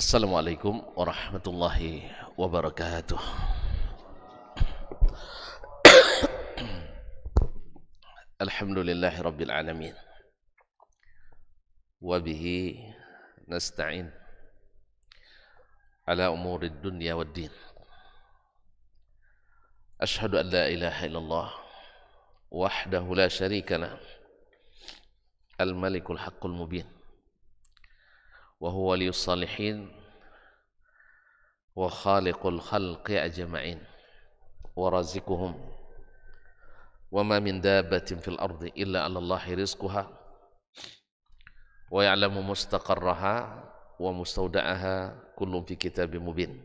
Assalamualaikum warahmatullahi wabarakatuh. Alhamdulillahi rabbil alamin. Wabihi nasta'in ala umurid dunya wad din. Ashhadu an la ilaha illallah wahdahu la syarika lah, al-malikul haqqul mubin, wa huwa waliyus salihin wa khaliqul khalqi ajma'in wa razikuhum wa ma min dabbatin fil ardi illa 'ala Allahi rizquha wa ya'lamu mustaqarraha wa mustawda'aha kullun fi kitabim mubin.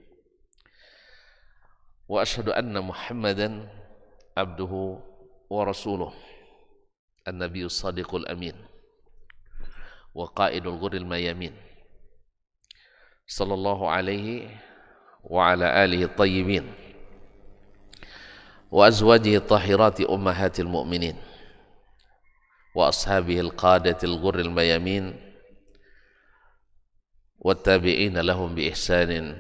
Wa asyhadu anna Muhammadan abduhu wa rasuluh an-nabiyyus shadiqul amin wa qaidul ghurril mayamin sallallahu alaihi wa ala alihi tayyibin wa azwajihi tahirati ummahatil mu'minin wa ashabihi al-qadatil ghurril mayamin wattabi'ina lahum bi ihsanin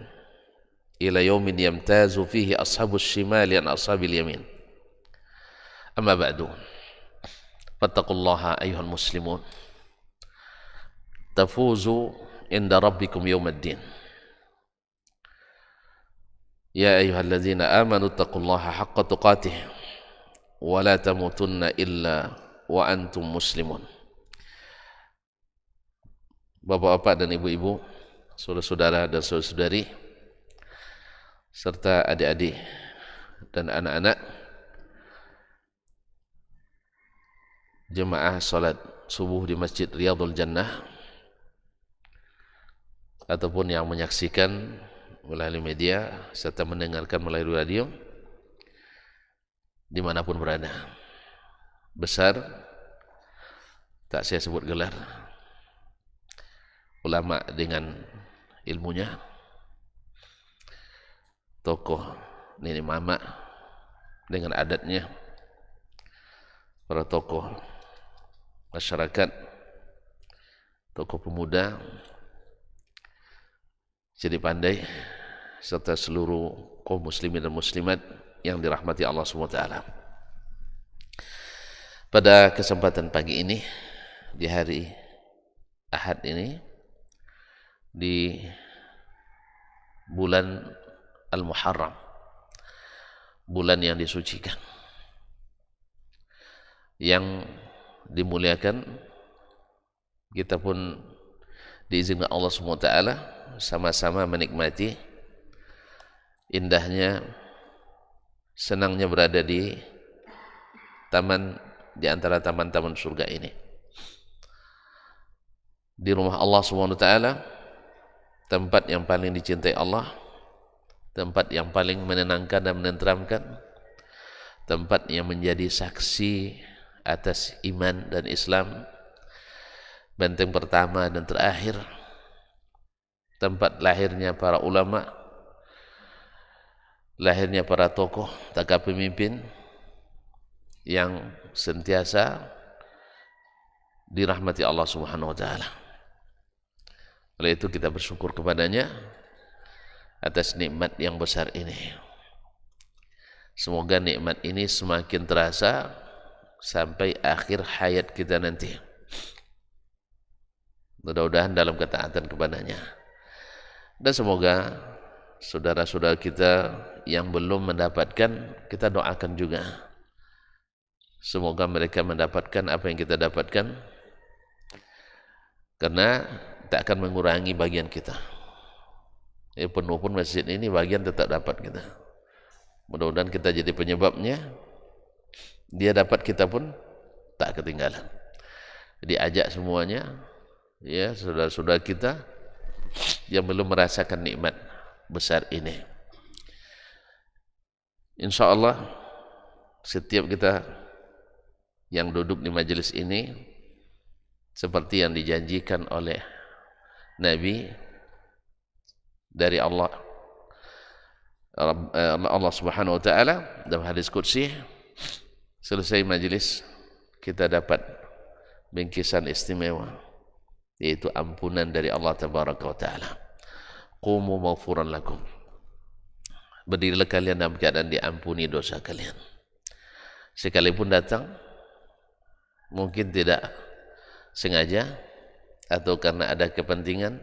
ila yaumin yamtazu fihi ashabus shimali an ashabil yamin. Amma ba'du, fattaqullaha ayyuhal muslimun tafuzu inda rabbikum yawmaddin. Ya ayyuhalladzina amanu taqullaha haqqa tuqatih wa la tamutunna illa wa antum muslimun. Bapak-bapak dan ibu-ibu, saudara-saudara dan saudari, serta adik-adik dan anak-anak jemaah salat subuh di Masjid Riyadhul Jannah ataupun yang menyaksikan melalui media serta mendengarkan melalui radio dimanapun berada. Besar, tak saya sebut gelar, ulama dengan ilmunya, tokoh nenek mama dengan adatnya, para tokoh masyarakat, tokoh pemuda, jadi pandai, serta seluruh kaum muslimin dan muslimat yang dirahmati Allah SWT. Pada kesempatan pagi ini, di hari Ahad ini, di bulan Al-Muharram, bulan yang disucikan, yang dimuliakan, kita pun diizinkan Allah SWT sama-sama menikmati indahnya, senangnya berada di taman, di antara taman-taman surga ini, di rumah Allah SWT, tempat yang paling dicintai Allah, tempat yang paling menenangkan dan menenteramkan, tempat yang menjadi saksi atas iman dan Islam, benteng pertama dan terakhir, tempat lahirnya para ulama, lahirnya para tokoh, takah pemimpin yang sentiasa dirahmati Allah Subhanahu wa taala. Oleh itu kita bersyukur kepadanya atas nikmat yang besar ini. Semoga nikmat ini semakin terasa sampai akhir hayat kita nanti. Mudah-mudahan dalam ketaatan kepadanya. Dan semoga saudara-saudara kita yang belum mendapatkan, kita doakan juga. Semoga mereka mendapatkan apa yang kita dapatkan, karena tak akan mengurangi bagian kita. Penuh pun masjid ini, bagian tetap dapat kita. Mudah-mudahan kita jadi penyebabnya, dia dapat, kita pun tak ketinggalan. Jadi ajak semuanya, ya, saudara-saudara kita yang belum merasakan nikmat besar ini. InsyaAllah setiap kita yang duduk di majelis ini, seperti yang dijanjikan oleh Nabi dari Allah Subhanahu wa taala dalam hadis qudsi, selesai majelis kita dapat bingkisan istimewa, yaitu ampunan dari Allah Tabaraka wa taala. qumu maghfuran lakum. Berdirilah kalian dalam keadaan diampuni dosa kalian. Sekalipun datang, mungkin tidak sengaja, atau karena ada kepentingan,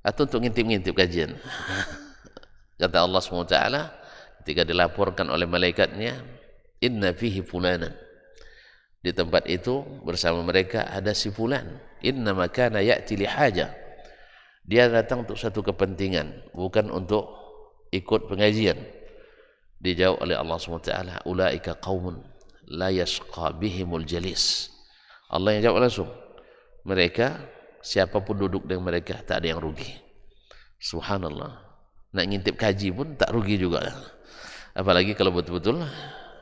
atau untuk ngintip-ngintip kajian. Kata Allah SWT ketika dilaporkan oleh malaikatnya, inna fihi fulanan, di tempat itu bersama mereka ada si fulan, inna makana ya'ti li haja, dia datang untuk satu kepentingan, bukan untuk ikut pengajian. Dijawab oleh Allah SWT, ulaika qaumun la yashqa bihimul jalis. Allah yang jawab langsung, mereka, siapapun duduk dengan mereka tak ada yang rugi. Subhanallah. Nak ngintip kaji pun tak rugi juga, apalagi kalau betul-betul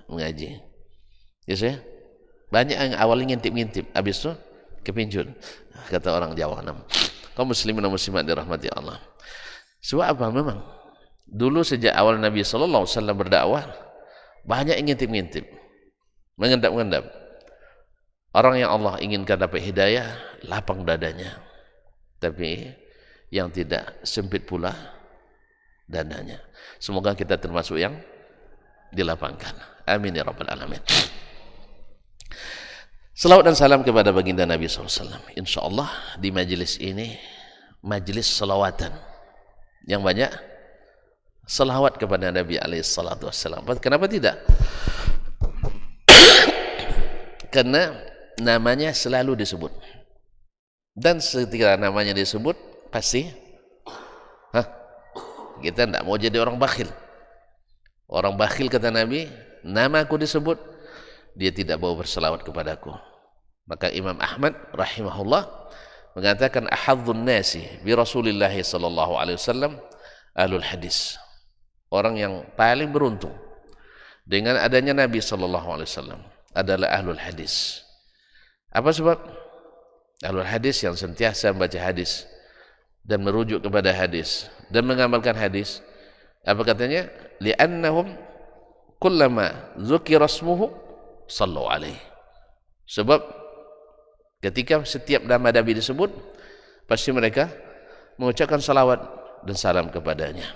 mengaji. Yes, ya? Banyak yang awalnya ngintip-ngintip, habis itu kepincut, kata orang Jawa. Kaum muslimin dan muslimat dirahmati Allah. Sebab apa? Memang dulu sejak awal Nabi SAW berdakwah, banyak yang ngintip-ngintip, mengendap-endap. Orang yang Allah inginkan dapat hidayah, lapang dadanya, tapi yang tidak, sempit pula dananya. Semoga kita termasuk yang dilapangkan. Amin ya rabbal alamin. Salawat dan salam kepada baginda Nabi SAW. InsyaAllah di majlis ini, majlis salawatan yang banyak salawat kepada Nabi SAW. Kenapa tidak? Karena namanya selalu disebut, dan ketika namanya disebut pasti kita tidak mau jadi orang bakhil. Orang bakhil, kata Nabi, nama aku disebut, dia tidak mau berselawat kepadaku. Maka Imam Ahmad rahimahullah mengatakan, ahadzun nasi bi Rasulillah sallallahu alaihi wasallam ahlul hadis. Orang yang paling beruntung dengan adanya Nabi sallallahu alaihi wasallam adalah ahlul hadis. Apa sebab? Ahlul hadis yang sentiasa membaca hadis dan merujuk kepada hadis dan mengamalkan hadis. Apa katanya? Li'annahum kullama dzukira ismuhu sallu alaihi. Sebab ketika setiap nama Nabi disebut, pasti mereka mengucapkan salawat dan salam kepadanya.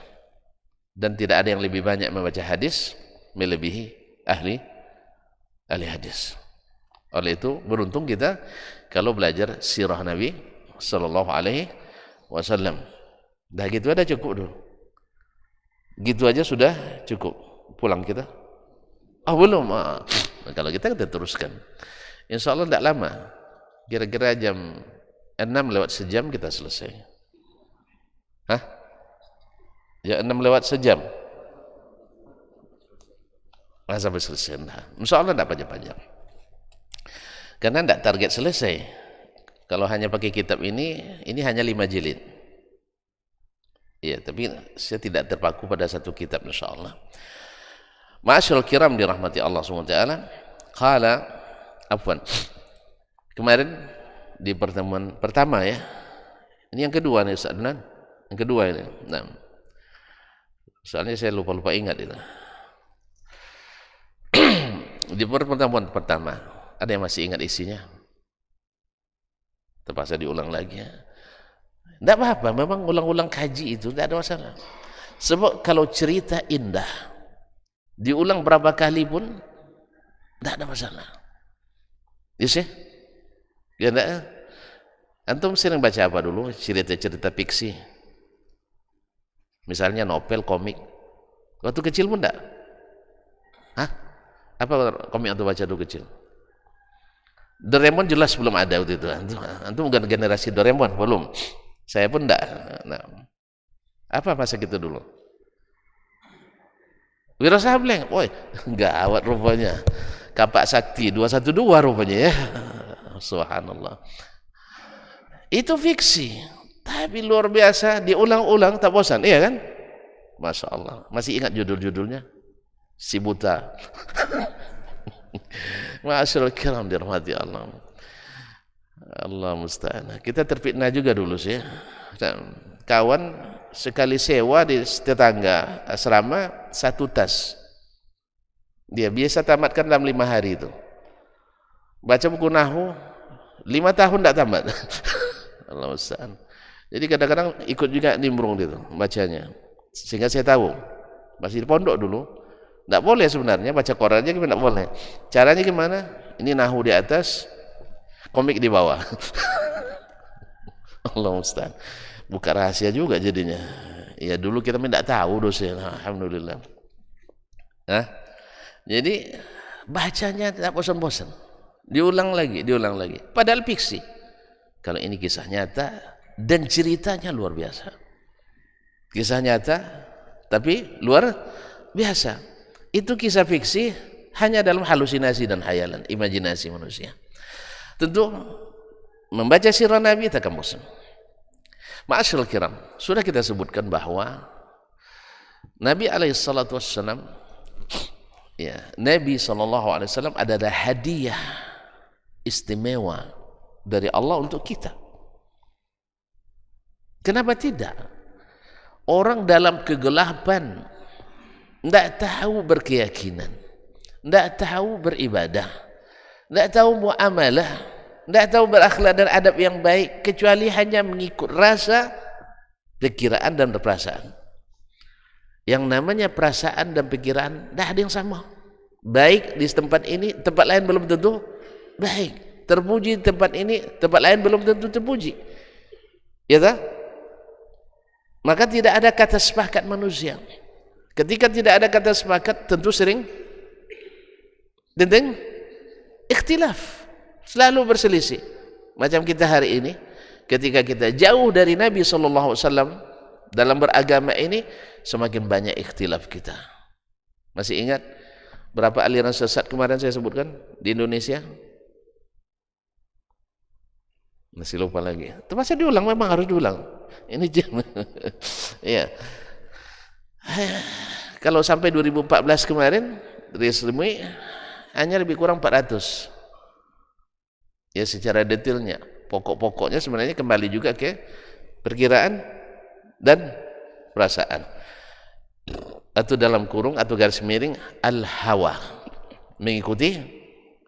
Dan tidak ada yang lebih banyak membaca hadis melebihi ahli hadis. Oleh itu beruntung kita kalau belajar sirah Nabi sallallahu alaihi wasallam. Dah gitu ada cukup dulu. Gitu aja sudah cukup. Pulang kita. Belum. Kalau kita teruskan. Insya Allah tidak lama. Kira-kira jam 6 lewat sejam kita selesai. Jam 6 lewat sejam. Sampai selesai. Insya Allah tidak panjang-panjang. Karena tidak target selesai. Kalau hanya pakai kitab ini hanya 5 jilid. Ya, tapi saya tidak terpaku pada satu kitab, insyaallah. Ma'asyiral kiram dirahmati Allah SWT. Qala, afwan. Kemarin di pertemuan pertama ya. Ini yang kedua nih Ustaz Adnan. Yang kedua ini. Nah. Soalnya saya lupa ingat itu. Di pertemuan pertama, ada yang masih ingat isinya? Terpaksa diulang lagi ya. Tidak apa-apa, memang ulang-ulang kaji itu tidak ada masalah. Sebab kalau cerita indah diulang berapa kali pun tidak ada masalah. Yes, ya? Ya enggak? Antum sering baca apa dulu? Cerita-cerita fiksi. Misalnya novel, komik. Waktu kecil pun enggak? Apa komik antum baca dulu kecil? Doraemon jelas belum ada waktu itu. Antum bukan generasi Doraemon, belum. Saya pun enggak. Nah, apa masa gitu dulu? Wiro Sableng, woi, gawat rupanya. Kapak Sakti 212 rupanya ya. Subhanallah. Itu fiksi, tapi luar biasa, diulang-ulang tak bosan, iya kan? Masya Allah. Masih ingat judul-judulnya? Si Buta. Ma'asyiral kiram dirahmati Allah. Allah musta'an. Kita terfitnah juga dulu sih. Kawan sekali sewa di tetangga asrama 1 tas. Dia biasa tamatkan dalam 5 hari itu. Baca buku nahwu 5 tahun tidak tamat. Allah musta'an. Jadi kadang-kadang ikut juga nimbrung gitu bacanya, sehingga saya tahu. Masih di pondok dulu, tidak boleh sebenarnya baca Qurannya, gimana tidak boleh. Caranya gimana? Ini nahu di atas, komik di bawah. Allah Ustaz, buka rahasia juga jadinya. Ya dulu kita tidak tahu dosen, alhamdulillah. Nah, jadi bacanya tidak bosan-bosan, diulang lagi, diulang lagi. Padahal fiksi. Kalau ini kisah nyata dan ceritanya luar biasa. Kisah nyata tapi luar biasa. Itu kisah fiksi hanya dalam halusinasi dan hayalan, imajinasi manusia. Tentu membaca sirah Nabi tak akan bosan. Ma'asyiral kiram, sudah kita sebutkan bahwa Nabi alaihissalatu wassalam, ya, Nabi sallallahu alaihi wasallam adalah hadiah istimewa dari Allah untuk kita. Kenapa tidak? Orang dalam kegelapan, tidak tahu berkeyakinan, tidak tahu beribadah, tidak tahu muamalah, tidak tahu berakhlak dan adab yang baik, kecuali hanya mengikut rasa, pikiran dan perasaan. Yang namanya perasaan dan pikiran tidak ada yang sama. Baik di tempat ini, tempat lain belum tentu baik. Terpuji di tempat ini, tempat lain belum tentu terpuji. Ya tak? Maka tidak ada kata sepakat manusia. Ketika tidak ada kata sepakat, tentu sering tentang ikhtilaf, selalu berselisih. Macam kita hari ini, ketika kita jauh dari Nabi SAW dalam beragama ini, semakin banyak ikhtilaf kita. Masih ingat berapa aliran sesat kemarin saya sebutkan di Indonesia? Masih lupa lagi. Terpaksa diulang, memang harus diulang. Ini jam. Ya. Kalau sampai 2014 kemarin resmi hanya lebih kurang 400. Ya, secara detailnya, pokok-pokoknya sebenarnya kembali juga ke perkiraan dan perasaan. Atau dalam kurung atau garis miring al-hawa. Mengikuti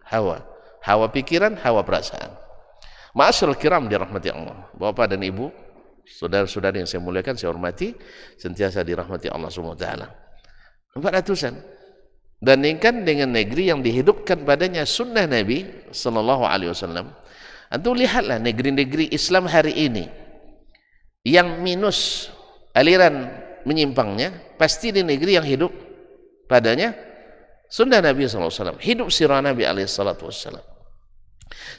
hawa. Hawa pikiran, hawa perasaan. Ma'asyiral kiram dirahmati Allah, Bapak dan Ibu, saudara-saudari yang saya muliakan, saya hormati, sentiasa dirahmati Allah Subhanahu wa taala. 400-an. Bandingkan dengan negeri yang dihidupkan padanya sunnah Nabi sallallahu alaihi wasallam. Antum lihatlah negeri-negeri Islam hari ini yang minus aliran menyimpangnya, pasti di negeri yang hidup padanya sunnah Nabi sallallahu alaihi wasallam, hidup sirah Nabi alaihi salatu wasallam.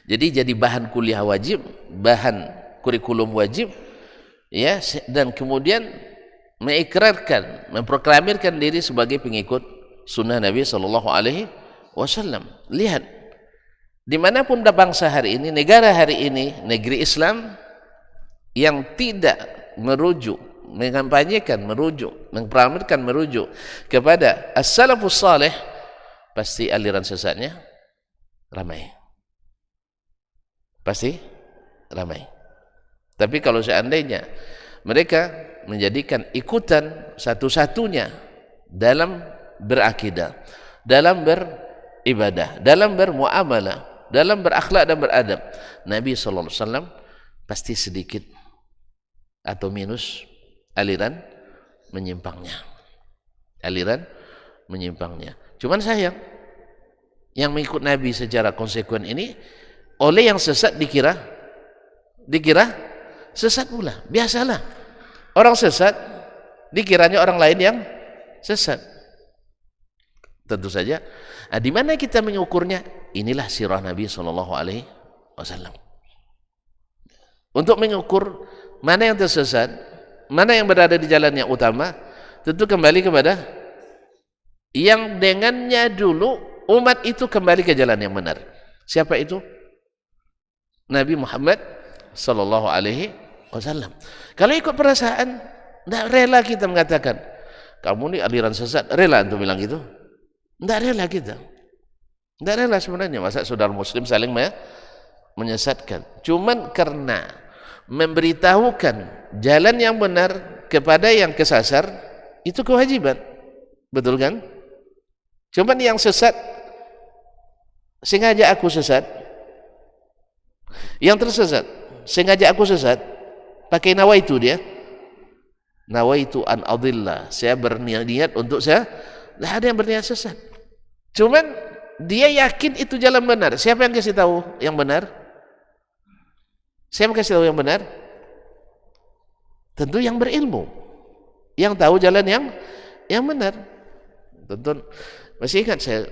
Jadi bahan kuliah wajib, bahan kurikulum wajib, ya, dan kemudian mengikrarkan, memproklamirkan diri sebagai pengikut sunnah Nabi Sallallahu Alaihi Wasallam. Lihat, dimanapun ada bangsa hari ini, negara hari ini, negeri Islam yang tidak merujuk, mengampanyekan, merujuk, memproklamirkan, merujuk kepada as-salafus salih, pasti aliran sesatnya ramai. Pasti ramai. Tapi kalau seandainya mereka menjadikan ikutan satu-satunya dalam berakidah, dalam beribadah, dalam bermuamalah, dalam berakhlak dan beradab, Nabi SAW pasti sedikit atau minus aliran menyimpangnya. Aliran menyimpangnya. Cuman sayang, yang mengikut Nabi secara konsekuen ini oleh yang sesat dikira sesat pula. Biasalah orang sesat dikiranya orang lain yang sesat. Tentu saja, di mana kita mengukurnya? Inilah sirah Nabi Sallallahu Alaihi Wasallam. Untuk mengukur mana yang tersesat, mana yang berada di jalan yang utama, tentu kembali kepada yang dengannya dulu umat itu kembali ke jalan yang benar. Siapa itu? Nabi Muhammad Sallallahu Alaihi Wasallam. Kalau ikut perasaan, tidak rela kita mengatakan kamu ini aliran sesat. Rela untuk bilang gitu? Tidak rela kita. Tidak rela sebenarnya. Masa saudara Muslim saling menyesatkan? Cuman karena memberitahukan jalan yang benar kepada yang kesasar, itu kewajiban. Betul kan? Cuman yang sesat sengaja aku sesat, yang tersesat sengaja aku sesat, pakai nawaitu dia. Nawaitu an adillah, saya berniat untuk saya. Tidak ada yang berniat sesat. Cuman dia yakin itu jalan benar. Siapa yang kasih tahu yang benar? Siapa yang kasih tahu yang benar? Tentu yang berilmu, yang tahu jalan yang benar. Tentu masih ingat saya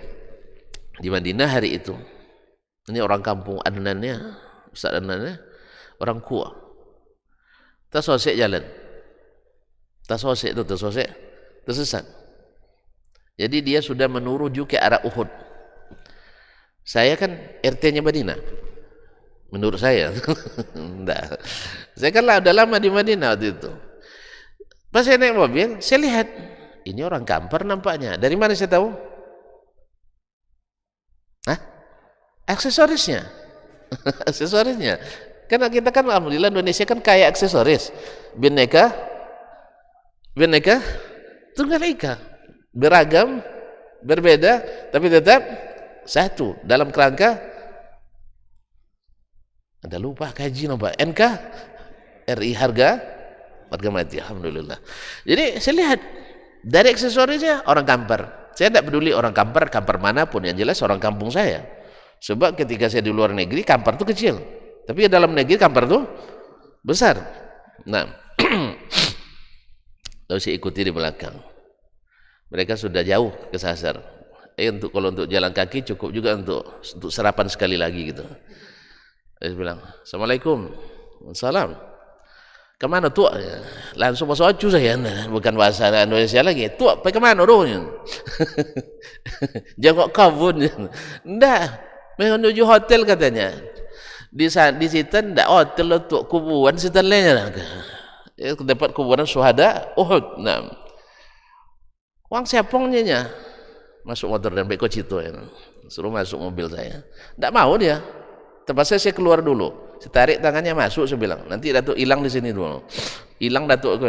di Madinah hari itu. Ini orang kampung Adnannya, Ustaz Adnannya, orang Kuah. Tersosek jalan. Tersosek, tersesat. Jadi dia sudah menuju ke arah Uhud. Saya kan RT-nya Madinah. Menurut saya. Enggak. Saya kan udah lama di Madinah waktu itu. Pas saya naik mobil, saya lihat ini orang Kampar nampaknya. Dari mana saya tahu? Hah? Aksesorisnya. Aksesorisnya. Karena kita kan alhamdulillah Indonesia kan kaya aksesoris. Bineka Tunggal Ika. Beragam, berbeda, tapi tetap satu dalam kerangka. Ada lupa kaji nampak NKRI harga mati, alhamdulillah. Jadi saya lihat dari aksesorisnya orang Kampar. Saya tidak peduli orang Kampar manapun, yang jelas orang kampung saya. Sebab ketika saya di luar negeri Kampar itu kecil, tapi dalam negeri Kampar itu besar. Nah, lalu saya ikuti di belakang. Mereka sudah jauh kesasar. Kalau untuk jalan kaki cukup juga untuk sarapan sekali lagi gitu. Saya bilang, Assalamualaikum. Salam. Kemana tuh? Langsung bahasa Ocu saya, bukan bahasa Indonesia lagi. Tuh, pergi kemana rohnya? Jangkok kabun. Enggak, menuju hotel katanya. Di situ enggak hotel untuk kuburan setelahnya. Dapat kuburan syuhada Uhud. Nah, uang siapongnya masuk motor dan beko Cito ya. Suruh masuk mobil saya. Tidak mau dia. Terpaksa saya keluar dulu. Saya tarik tangannya masuk, saya bilang, nanti Datuk hilang di sini dulu. Hilang Datuk.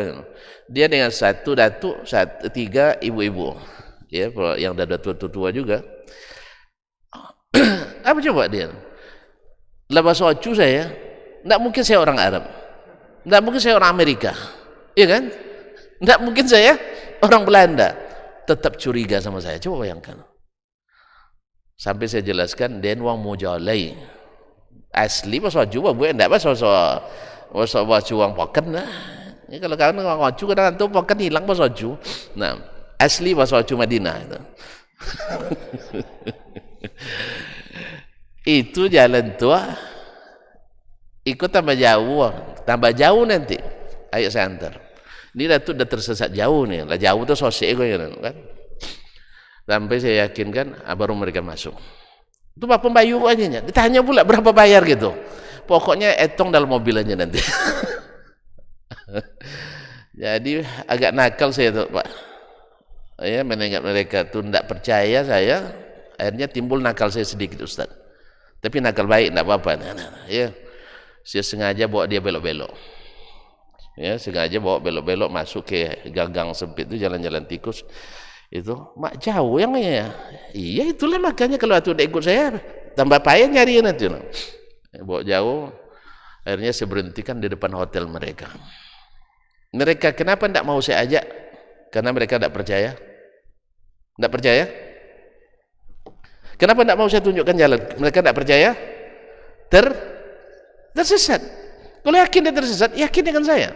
Dia dengan satu Datuk, tiga ibu-ibu. Ya, yang dah tua juga. Apa coba dia? Bahasa Ocu saya, tidak mungkin saya orang Arab. Tidak mungkin saya orang Amerika. Iya kan? Tidak mungkin saya orang Belanda. Tetap curiga sama saya. Coba bayangkan. Sampai saya jelaskan, den wang mujalai. Asli bahasa Ocu, gue enggak bahasa Ocu wang poken lah. Ya, kalau kalian wang Ocu kadang tuh poken hilang bahasa Ocu. Nah, asli bahasa Ocu Madinah itu. Itu jalan tua. Ikut tambah jauh nanti. Ayo saya antar. Ini Datuk udah tersesat jauh nih, lah jauh tuh sosek gue kan. Sampai saya yakinkan, baru mereka masuk. Itu Pak Pembayu aja, ditanya pula berapa bayar gitu. Pokoknya etong dalam mobil aja nanti. Jadi agak nakal saya tuh Pak. Ya mengingat mereka tuh tidak percaya saya, akhirnya timbul nakal saya sedikit Ustaz. Tapi nakal baik, tidak apa-apa. Ya, saya sengaja bawa dia belok-belok. Ya, sengaja bawa belok-belok masuk ke gang-gang sempit itu, jalan-jalan tikus itu. Mak jauh yang ya. Iya itulah makanya kalau itu udah ikut saya tambah payah nyari nanti. Bawa jauh. Akhirnya saya berhentikan di depan hotel mereka. Mereka kenapa tidak mau saya ajak? Karena mereka tidak percaya. Tidak percaya? Kenapa tidak mau saya tunjukkan jalan? Mereka tidak percaya. Tersesat. Kalau yakin dia tersesat, yakin dengan saya.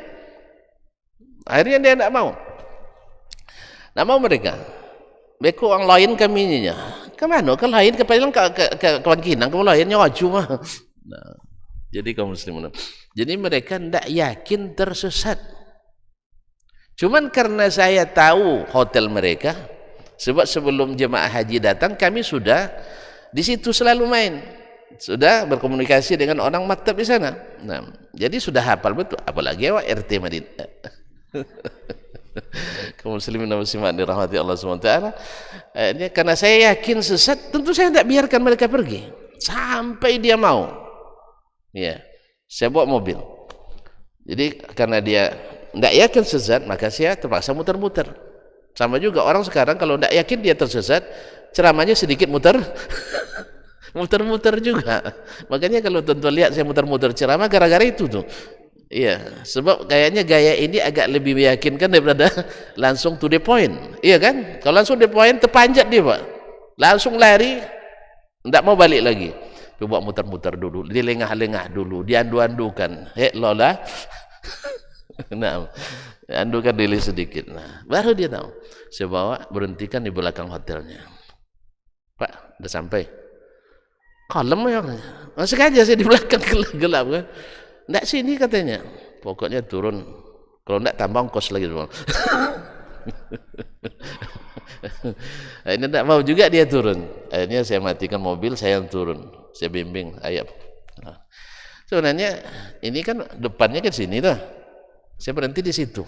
Akhirnya dia tidak mau. Tidak mau mereka. Mereka orang lain kaminya. Kemana? Ke lain, ke Kinang, ke lainnya wajib mah. Nah, jadi kaum muslimin. Jadi mereka tidak yakin tersesat. Cuman karena saya tahu hotel mereka, sebab sebelum jemaah haji datang, kami sudah di situ selalu main. Sudah berkomunikasi dengan orang maktab di sana. Nah, jadi sudah hafal betul. Apalagi awak RT Madinah. Kaum muslimin dan muslimat dirahmati Allah SWT. Karena saya yakin sesat, tentu saya tidak biarkan mereka pergi sampai dia mau. Ya, saya bawa mobil. Jadi karena dia tidak yakin sesat, maka saya terpaksa muter-muter. Sama juga orang sekarang kalau tidak yakin dia tersesat, ceramahnya sedikit muter. Muter-muter juga. Makanya kalau tentu lihat saya muter-muter ceramah gara-gara itu tuh. Iya, sebab kayaknya gaya ini agak lebih meyakinkan daripada langsung to the point. Iya kan? Kalau langsung to the point terpanjat dia, Pak. Langsung lari, tidak mau balik lagi. Coba muter-muter dulu, dilengah-lengah dulu, diandu-andukan. Lola. Nah, andukan diri sedikit. Nah, baru dia tahu. Saya bawa, berhentikan di belakang hotelnya. Pak, udah sampai. Kalem ya. Sengaja saya di belakang gelap kan. Nggak sini katanya, pokoknya turun. Kalau nggak tambah ongkos lagi dulu. Ini nggak mau juga dia turun. Akhirnya saya matikan mobil, saya yang turun, saya bimbing ayam. Sebenarnya ini kan depannya kan sini tuh. Saya berhenti di situ.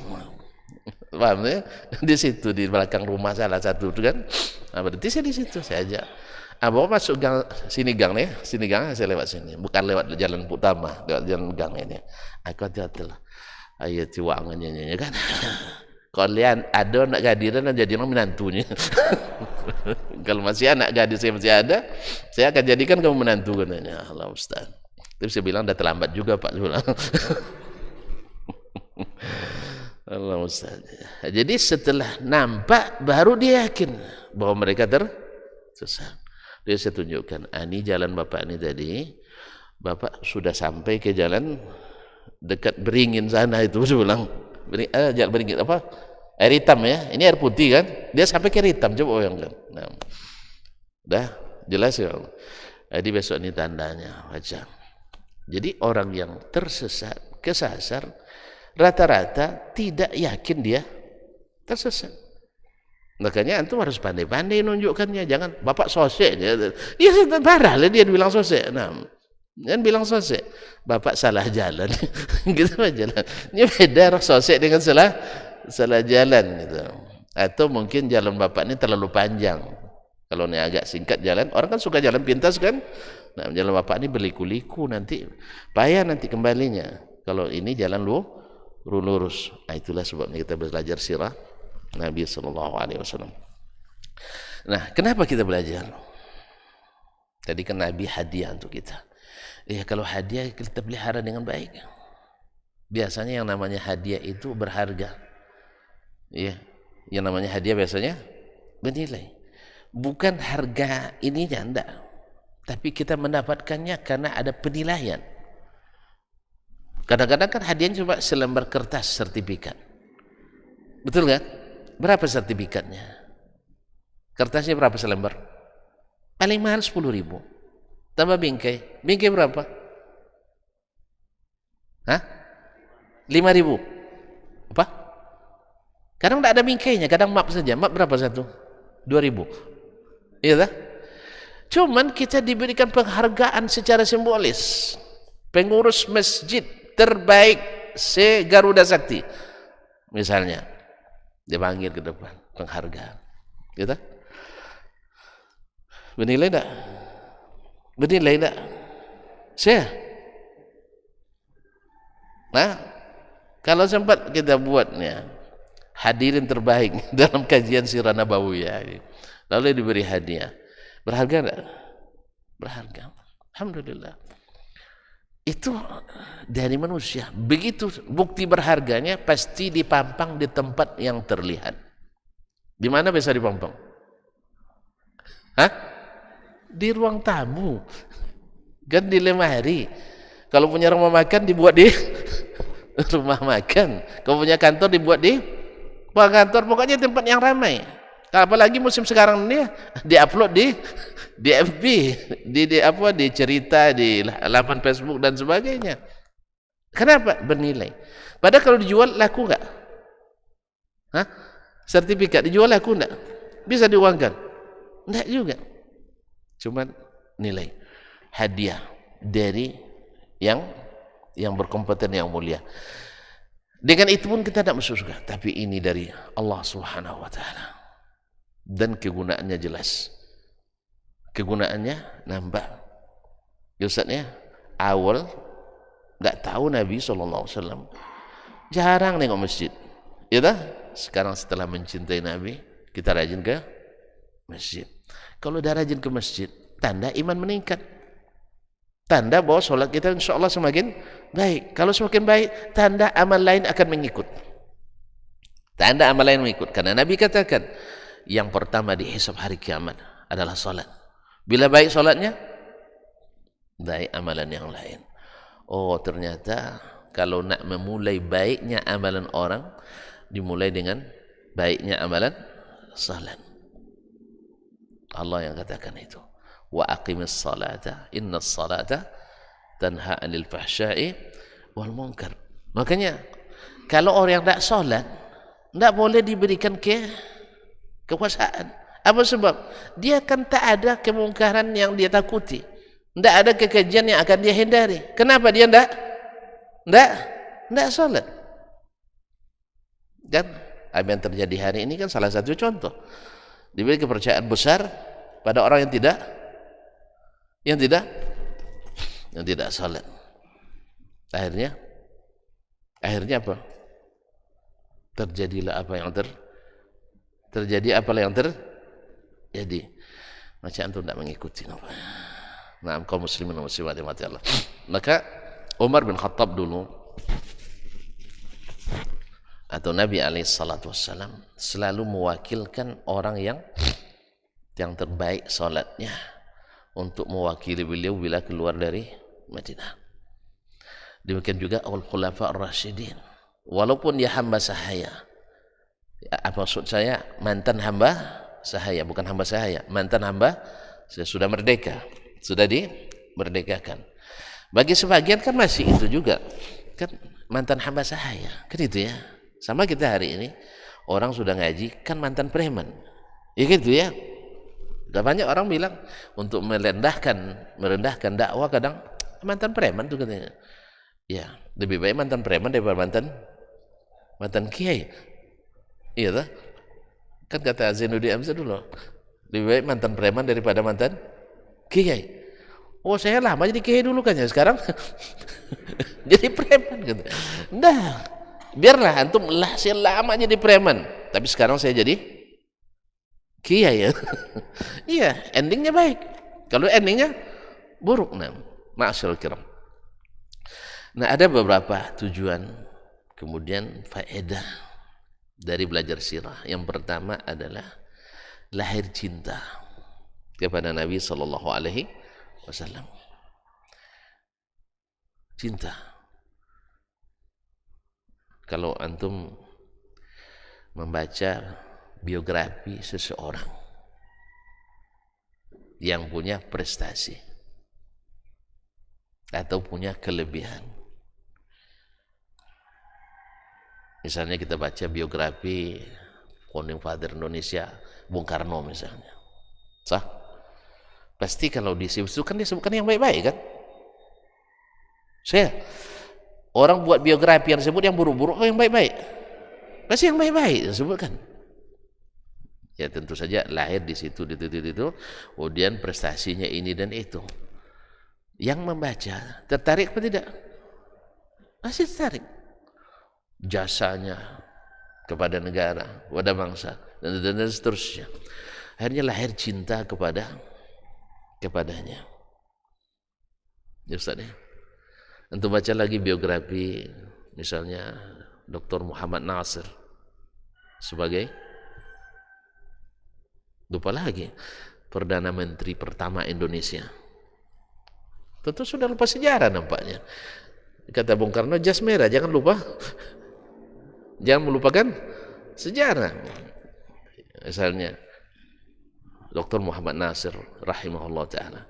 Paham ya? Di situ di belakang rumah salah satu itu kan. Nah, berhenti saya di situ, saya ajak. Bawa masuk gang, sini gang nih, sini gang saya lewat sini, bukan lewat jalan utama, lewat jalan gang ini. Aku hati-hati lah, ayo ciwangannya kan. Kalian ada anak gadiran dan jadi orang menantunya. Kalau masih anak gadis saya masih ada, saya akan jadikan kamu menantu katanya. Allah Ustaz. Tapi saya bilang udah terlambat juga Pak. Allah Ustaz. Jadi setelah nampak baru dia yakin bahwa mereka tersesat. Dia saya tunjukkan, ini jalan bapak ini tadi, bapak sudah sampai ke jalan dekat Beringin sana itu, saya bilang, jalan Beringin apa? Air hitam ya, ini air putih kan? Dia sampai ke air hitam, coba bayangkan. Nah, udah jelas ya. Jadi besok ini tandanya, baca. Jadi orang yang tersesat, kesasar, rata-rata tidak yakin dia tersesat. Makanya antum harus pandai-pandai nunjukkannya, jangan bapak sosek ya parah lah dia bilang sosek. Nah, jangan bilang sosek, bapak salah jalan. Gitu aja lah. Ini beda sosek dengan salah jalan gitu. Atau mungkin jalan bapak ini terlalu panjang. Kalau ini agak singkat jalan, orang kan suka jalan pintas kan. Nah, jalan bapak ini berliku-liku nanti payah nanti kembalinya. Kalau ini jalan lurus. Nah, itulah sebabnya kita belajar sirah Nabi Sallallahu Alaihi Wasallam. Nah, kenapa kita belajar? Tadi kan Nabi hadiah untuk kita. Kalau hadiah kita pelihara dengan baik. Biasanya yang namanya hadiah itu berharga. Yang namanya hadiah biasanya bernilai. Bukan harga ininya, enggak. Tapi kita mendapatkannya karena ada penilaian. Kadang-kadang kan hadiah cuma selembar kertas sertifikat. Betul kan? Berapa sertifikatnya? Kertasnya berapa selembar? Paling mahal 10.000. Tambah bingkai. Bingkai berapa? Hah? 5.000. Apa? Kadang tidak ada bingkainya, kadang map saja. Map berapa satu? 2.000. Iya tak? Cuman kita diberikan penghargaan secara simbolis. Pengurus masjid terbaik se-Garuda Sakti. Misalnya. Dipanggil ke depan, penghargaan. Gitu? Bernilai tak? Bernilai tak? Saya. Nah, kalau sempat kita buatnya, hadirin terbaik dalam kajian sirah nabawiyah, lalu diberi hadiah. Berharga tak? Berharga. Alhamdulillah. Itu dari manusia. Begitu bukti berharganya pasti dipampang di tempat yang terlihat. Di mana bisa dipampang? Hah? Di ruang tamu. Kan di lemari. Kalau punya rumah makan dibuat di rumah makan. Kalau punya kantor dibuat di kantor. Pokoknya tempat yang ramai. Apalagi musim sekarang ini diupload di FB, di cerita, di laman Facebook dan sebagainya. Kenapa? Bernilai. Padahal kalau dijual laku enggak? Hah? Sertifikat dijual laku enggak? Bisa diuangkan? Enggak juga. Cuma nilai hadiah dari yang berkompeten, yang mulia. Dengan itu pun kita tidak masuk surga, tapi ini dari Allah Subhanahu wa taala. Dan kegunaannya jelas. Kegunaannya nampak. Ustaznya awal enggak tahu Nabi SAW. Jarang nengok masjid. Ya dah? Sekarang setelah mencintai Nabi, kita rajin ke masjid. Kalau dah rajin ke masjid, tanda iman meningkat. Tanda bahwa sholat kita insya Allah semakin baik. Kalau semakin baik, tanda amal lain akan mengikut. Tanda amal lain mengikut. Karena Nabi katakan, yang pertama dihisab hari kiamat adalah sholat. Bila baik sholatnya, baik amalan yang lain. Oh, ternyata kalau nak memulai baiknya amalan orang, dimulai dengan baiknya amalan salat. Allah yang katakan itu. Wa aqimis salata innas salata tanha 'anil fahsya'i wal munkar. Makanya kalau orang yang tak salat tidak boleh diberikan kekuasaan. Apa sebab? Dia kan tak ada kemungkaran yang dia takuti. Tidak ada kekejian yang akan dia hindari. Kenapa dia tidak salat? Dan apa yang terjadi hari ini kan salah satu contoh. Diberi kepercayaan besar pada orang yang tidak salat. Akhirnya apa? Terjadilah apa yang terjadi macam antum tidak mengikuti. Nah, kaum muslimin dan muslimat yang mati Allah. Maka Umar bin Khattab dulu atau Nabi SAW selalu mewakilkan orang yang terbaik salatnya untuk mewakili beliau bila keluar dari Madinah. Demikian juga al-khulafa ar-rasyidin, walaupun dia hamba sahaya. Apa maksud saya? Mantan hamba sahaya, bukan hamba sahaya, mantan hamba sudah merdeka, sudah dimerdekakan. Bagi sebagian kan masih itu juga kan mantan hamba sahaya, kan itu ya. Sama kita hari ini, orang sudah ngaji kan mantan preman, ya gitu ya. Udah banyak orang bilang untuk merendahkan dakwah kadang mantan preman tuh katanya. Ya, lebih baik mantan preman daripada mantan kiai. Iya tak? Kan kata Zainuddin Amsar dulu, lebih baik mantan preman daripada mantan kiai. Oh, saya lama jadi kiai dulu kan ya, sekarang jadi preman gitu. Nah, biarlah antum lah, saya lama jadi preman, tapi sekarang saya jadi kiai ya. Iya, endingnya baik. Kalau endingnya buruk, ma'asyarul kiram. Nah, ada beberapa tujuan kemudian faedah dari belajar sirah. Yang pertama adalah lahir cinta kepada Nabi SAW. Cinta. Kalau antum membaca biografi seseorang yang punya prestasi atau punya kelebihan, misalnya kita baca biografi Founding Father Indonesia Bung Karno misalnya, sah? Pasti kalau disebutkan dia sebutkan yang baik-baik kan? Orang buat biografi yang disebut yang buruk-buruk atau yang baik-baik? Pasti yang baik-baik disebutkan. Ya tentu saja lahir di situ, kemudian prestasinya ini dan itu. Yang membaca tertarik apa tidak? Masih tertarik. Jasanya kepada negara, kepada bangsa, dan seterusnya. Akhirnya lahir cinta kepadanya. Ya Ustaz ya. Untuk baca lagi biografi misalnya Dr. Muhammad Nasir sebagai, lupa lagi, Perdana Menteri pertama Indonesia. Tentu sudah lupa sejarah nampaknya. Kata Bung Karno, jas merah, jangan lupa. Jangan melupakan sejarah. Misalnya Dr. Muhammad Nasir rahimahullah ta'ala.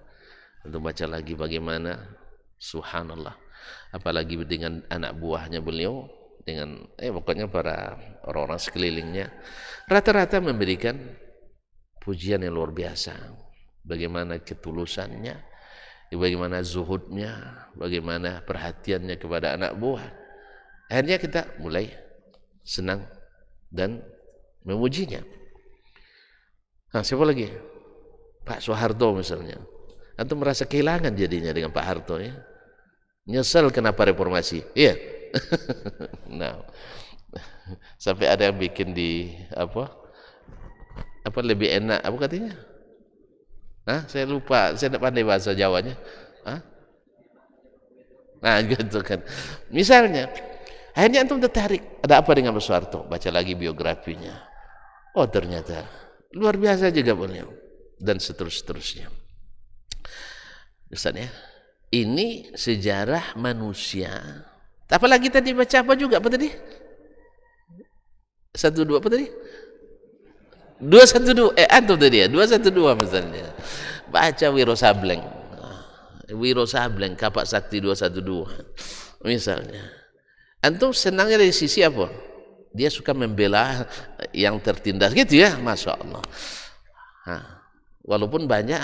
Untuk baca lagi bagaimana, subhanallah, apalagi dengan anak buahnya beliau, dengan pokoknya para orang-orang sekelilingnya, rata-rata memberikan pujian yang luar biasa. Bagaimana ketulusannya, bagaimana zuhudnya, bagaimana perhatiannya kepada anak buah. Akhirnya kita mulai senang dan memujinya. Nah, siapa lagi? Pak Soeharto misalnya. Antum merasa kehilangan jadinya dengan Pak Harto ya. Nyesel kenapa reformasi. Iya. Nah, sampai ada yang bikin di apa lebih enak, apa katanya? Saya lupa, saya tidak pandai bahasa Jawanya. Nah gitu kan. Misalnya, akhirnya antum tertarik, ada apa dengan Pak Soeharto? Baca lagi biografinya. Oh ternyata luar biasa juga beliau. Dan seterusnya. Ustaz ya, ini sejarah manusia. Apalagi tadi baca apa juga, apa tadi? 12 apa tadi? 212, antum tadi ya, 212 misalnya. Baca Wiro Sableng. Wiro Sableng, Kapak Sakti 212. Misalnya. Antum senangnya dari sisi apa? Dia suka membela yang tertindas gitu ya, Masya Allah. Nah, walaupun banyak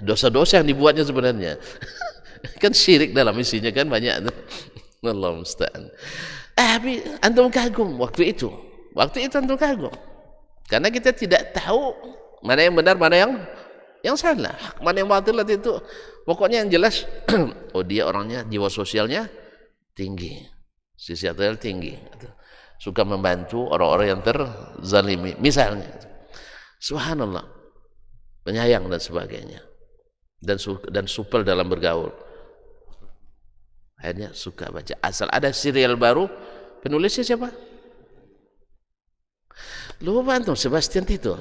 dosa-dosa yang dibuatnya sebenarnya. Kan syirik dalam isinya kan banyak. Allah musta'an. Tapi antum kagum waktu itu. Waktu itu antum kagum. Karena kita tidak tahu mana yang benar, mana yang salah, mana yang batil itu. Pokoknya yang jelas, oh dia orangnya jiwa sosialnya tinggi, sisi sosial tinggi, suka membantu orang-orang yang terzalimi, misalnya. Subhanallah, penyayang dan sebagainya, dan supel dalam bergaul. Akhirnya suka baca. Asal ada serial baru, penulisnya siapa? Lupa antum, Sebastian Tito.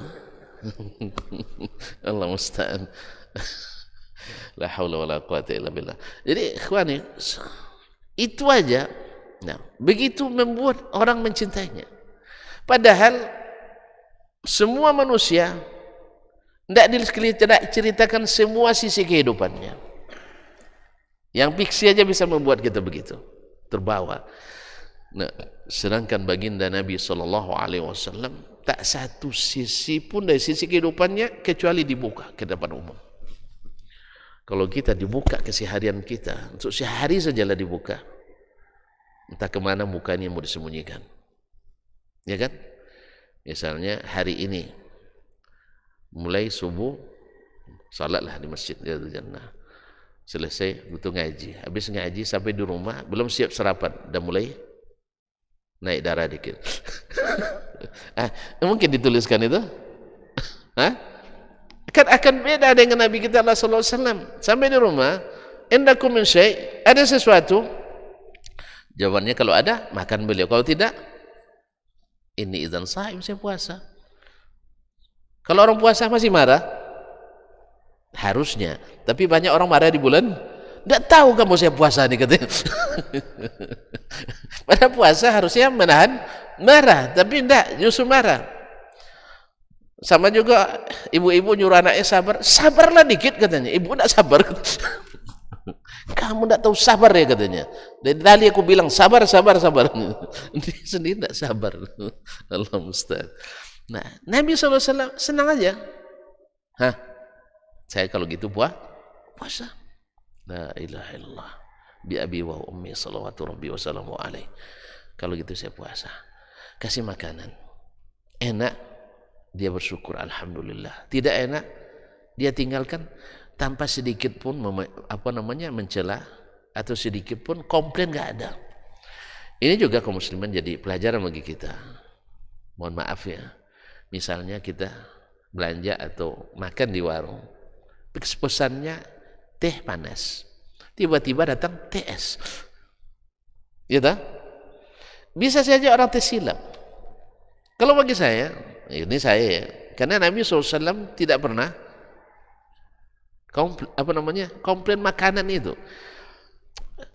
Allah musta'an. La haula wala quwata illa billah. Jadi ikhwani, itu aja. Nah, begitu membuat orang mencintainya. Padahal semua manusia tidak ceritakan semua sisi kehidupannya. Yang fiksi aja bisa membuat kita begitu, terbawa. Nah, sedangkan baginda Nabi SAW tak satu sisi pun dari sisi kehidupannya kecuali dibuka ke depan umum. Kalau kita dibuka keseharian kita, untuk sehari sajalah dibuka, entah kemana mukanya mau disembunyikan, ya kan? Misalnya hari ini mulai subuh salatlah di masjid Riyadhul Jannah, selesai butuh ngaji, habis ngaji sampai di rumah belum siap sarapan, dah mulai naik darah dikit. Mungkin dituliskan itu? Kan akan beda dengan Nabi kita sallallahu alaihi wasallam. Sampai di rumah, indakum min syai', ada sesuatu? Jawabannya kalau ada, makan beliau. Kalau tidak, ini idzan shaim, saya puasa. Kalau orang puasa masih marah, harusnya. Tapi banyak orang marah di bulan, tidak tahu kamu saya puasa nih katanya. Pada puasa harusnya menahan marah, tapi tidak, justru marah. Sama juga ibu-ibu nyuruh anaknya sabar, sabarlah dikit katanya. Ibu tidak sabar. Kamu tidak tahu sabar ya katanya. Dari tadi aku bilang sabar. Dia sendiri tidak sabar. Allah musta'an. Nah, Nabi SAW senang aja. Saya kalau gitu puasa. La ilaha illallah bi abi wa ummi salawatu rabbi wa salamu alaih. Kalau gitu saya puasa. Kasih makanan. Enak, dia bersyukur alhamdulillah. Tidak enak, dia tinggalkan tanpa sedikit pun mencela atau sedikit pun komplain, enggak ada. Ini juga kaum muslimin jadi pelajaran bagi kita. Mohon maaf ya. Misalnya kita belanja atau makan di warung, pesannya teh panas, tiba-tiba datang teh es, ya tak? Bisa saja orang teh silam. Kalau bagi saya, ini saya ya, karena Nabi SAW tidak pernah komplain makanan itu.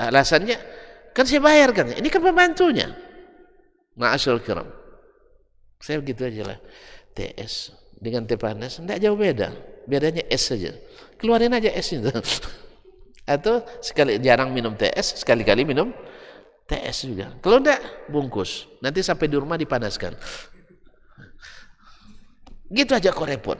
Alasannya kan saya bayar kan, ini kan pembantunya. Ma'asyarul kiram, saya begitu aja lah. Teh es dengan teh panas tidak jauh beda, bedanya es saja. Keluarin aja esnya. Atau jarang minum teh es, sekali-kali minum teh es juga. Kalau enggak, bungkus. Nanti sampai di rumah dipanaskan. Gitu aja kok repot.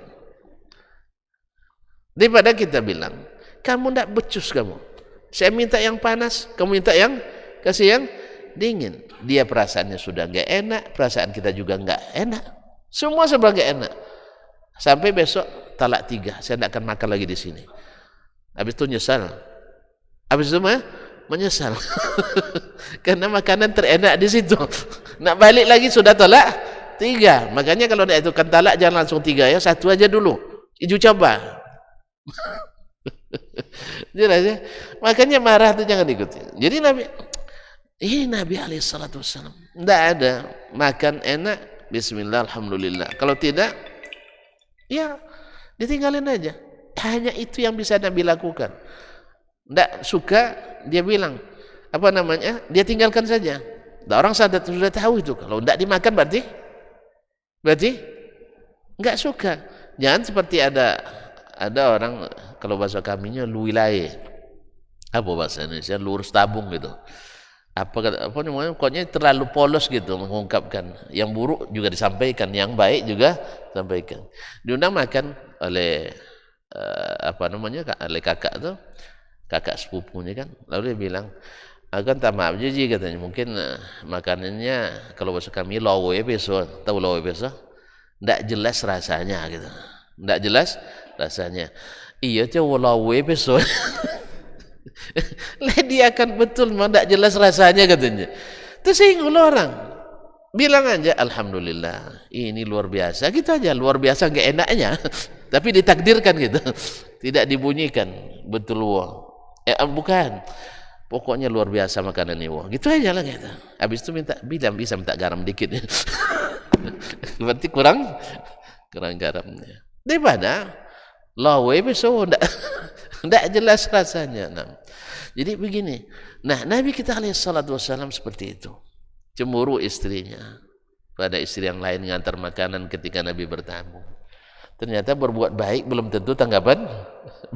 Daripada kita bilang, kamu enggak becus kamu. Saya minta yang panas, kamu minta yang kasih yang dingin. Dia perasaannya sudah enggak enak, perasaan kita juga enggak enak. Semua serba enggak enak. Sampai besok talak 3, saya tidak akan makan lagi di sini. Habis itu nyesal. Habis itu menyesal. Karena makanan terenak di situ. Nak balik lagi sudah talak 3. Makanya kalau nak itu kan talak jangan langsung 3 ya, 1 aja dulu. Iju coba. Jelas ya. Makanya marah itu jangan ikuti. Jadi Nabi alaihissalatu wassalam tidak ada makan enak bismillah alhamdulillah. Kalau tidak ya ditinggalin aja. Hanya itu yang bisa Nabi lakukan. Tidak suka dia bilang apa namanya, dia tinggalkan saja. Orang sudah tahu itu. Kalau tidak dimakan berarti nggak suka. Jangan seperti ada orang, kalau bahasa kaminya luwilaye, apa bahasa Indonesia, lurus tabung gitu. Apa namanya, pokoknya terlalu polos gitu mengungkapkan. Yang buruk juga disampaikan, yang baik juga disampaikan. Diundang makan oleh oleh kakak tuh, kakak sepupunya kan. Lalu dia bilang, aku tak maaf Ji katanya, mungkin makanannya kalau bahasa kami lowe beso, tahu lowe beso? Tidak jelas rasanya gitu. Tidak jelas rasanya. Iya coba lowe beso. Dia akan betul mau tidak jelas rasanya katanya. Tersinggung orang. Bilang aja alhamdulillah, ini luar biasa. Gitu aja, luar biasa enggak enaknya. Tapi ditakdirkan gitu. Tidak dibunyikan. Betul wah. Bukan. Pokoknya luar biasa makanan ini wah. Gitu aja lah gitu. Habis itu bisa minta garam dikit. Berarti kurang garamnya. Daripada lawe besok tidak jelas rasanya. Nah, jadi begini. Nah, Nabi kita alaihissalatu wassalam seperti itu. Cemburu istrinya pada istri yang lain ngantar makanan ketika Nabi bertamu. Ternyata berbuat baik belum tentu tanggapan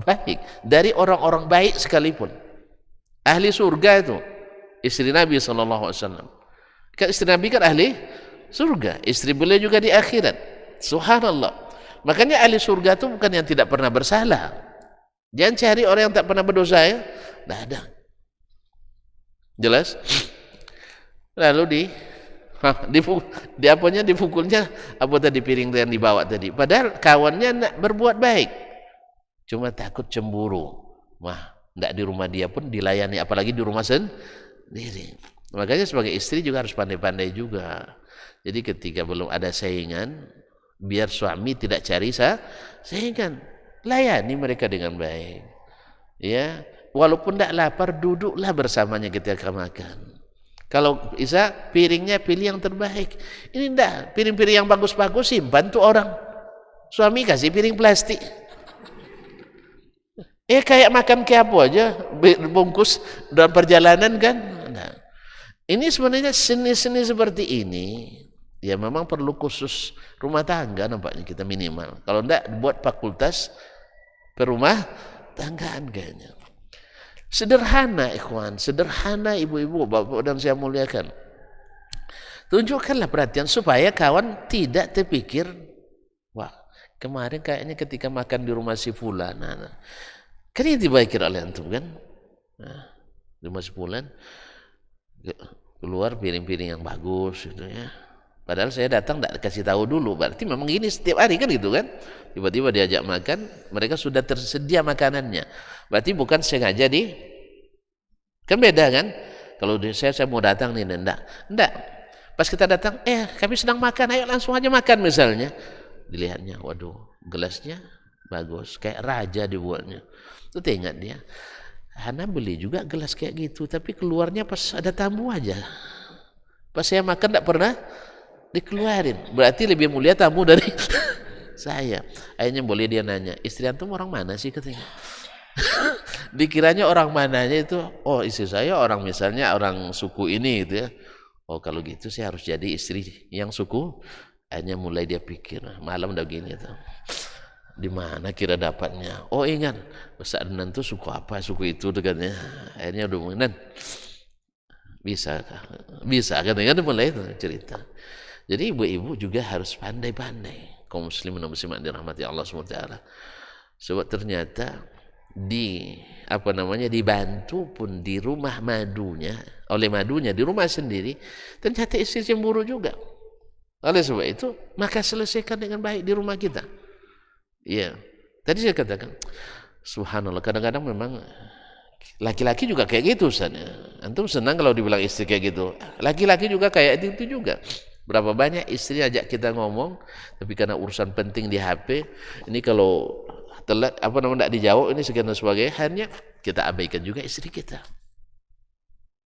baik dari orang-orang baik sekalipun. Ahli surga itu istri Nabi SAW. Kan istri Nabi kan ahli surga, istri beliau juga di akhirat. Subhanallah. Makanya ahli surga itu bukan yang tidak pernah bersalah. Jangan cari orang yang tak pernah berdosa ya. Tidak ada. Jelas? Lalu dipukulnya apa tadi, piring yang dibawa tadi. Padahal kawannya nak berbuat baik. Cuma takut cemburu. Wah, tidak di rumah dia pun dilayani, apalagi di rumah sendiri. Makanya sebagai istri juga harus pandai-pandai juga. Jadi ketika belum ada saingan, biar suami tidak cari saingan, layani mereka dengan baik. Ya, walaupun tidak lapar, duduklah bersamanya ketika makan. Kalau bisa piringnya pilih yang terbaik. Ini enggak, piring-piring yang bagus-bagus simpan tuh orang. Suami kasih piring plastik. Kayak makan kayak apa aja, bungkus dalam perjalanan kan. Nah, ini sebenarnya seni-seni seperti ini ya memang perlu khusus rumah tangga nampaknya kita minimal. Kalau enggak buat fakultas perumah tanggaan kayaknya. Sederhana ikhwan, sederhana ibu-ibu, bapak dan saya muliakan. Tunjukkanlah perhatian supaya kawan tidak terpikir, wah kemarin kayaknya ketika makan di rumah si fulan, kan ini dipikir oleh antum kan, di rumah si fulan keluar piring-piring yang bagus gitu ya. Padahal saya datang tidak kasih tahu dulu, berarti memang gini setiap hari kan gitu kan. Tiba-tiba diajak makan, mereka sudah tersedia makanannya. Berarti bukan sengaja kan beda kan? Kalau saya mau datang nih, enggak. Pas kita datang, kami sedang makan, ayo langsung aja makan misalnya. Dilihatnya, waduh, gelasnya bagus, kayak raja dibuatnya. Itu ingat dia, Hana beli juga gelas kayak gitu, tapi keluarnya pas ada tamu aja. Pas saya makan tidak pernah dikeluarin. Berarti lebih mulia tamu dari saya. Akhirnya boleh dia nanya, istri antum orang mana sih katanya. Dikiranya orang mananya itu, oh istri saya orang misalnya orang suku ini gitu ya. Oh kalau gitu saya harus jadi istri yang suku. Akhirnya mulai dia pikir, malam udah gini tuh. Di mana kira dapatnya? Oh ingat, besar Adnan tuh suku apa? Suku itu dekatnya. Akhirnya udah mengenal. Bisa katanya mulai itu cerita. Jadi ibu-ibu juga harus pandai-pandai. Kaum muslimin dan muslimat dirahmati Allah SWT. Sebab ternyata dibantu pun di rumah madunya, oleh madunya di rumah sendiri, ternyata istri cemburu juga. Oleh sebab itu, maka selesaikan dengan baik di rumah kita. Iya. Tadi saya katakan, subhanallah, kadang-kadang memang laki-laki juga kayak gitu Ustaz. Antum senang kalau dibilang istri kayak gitu. Laki-laki juga kayak itu juga. Berapa banyak istri ajak kita ngomong, tapi karena urusan penting di HP, ini kalau tidak dijawab ini sekian dan sebagainya, hanya kita abaikan juga istri kita.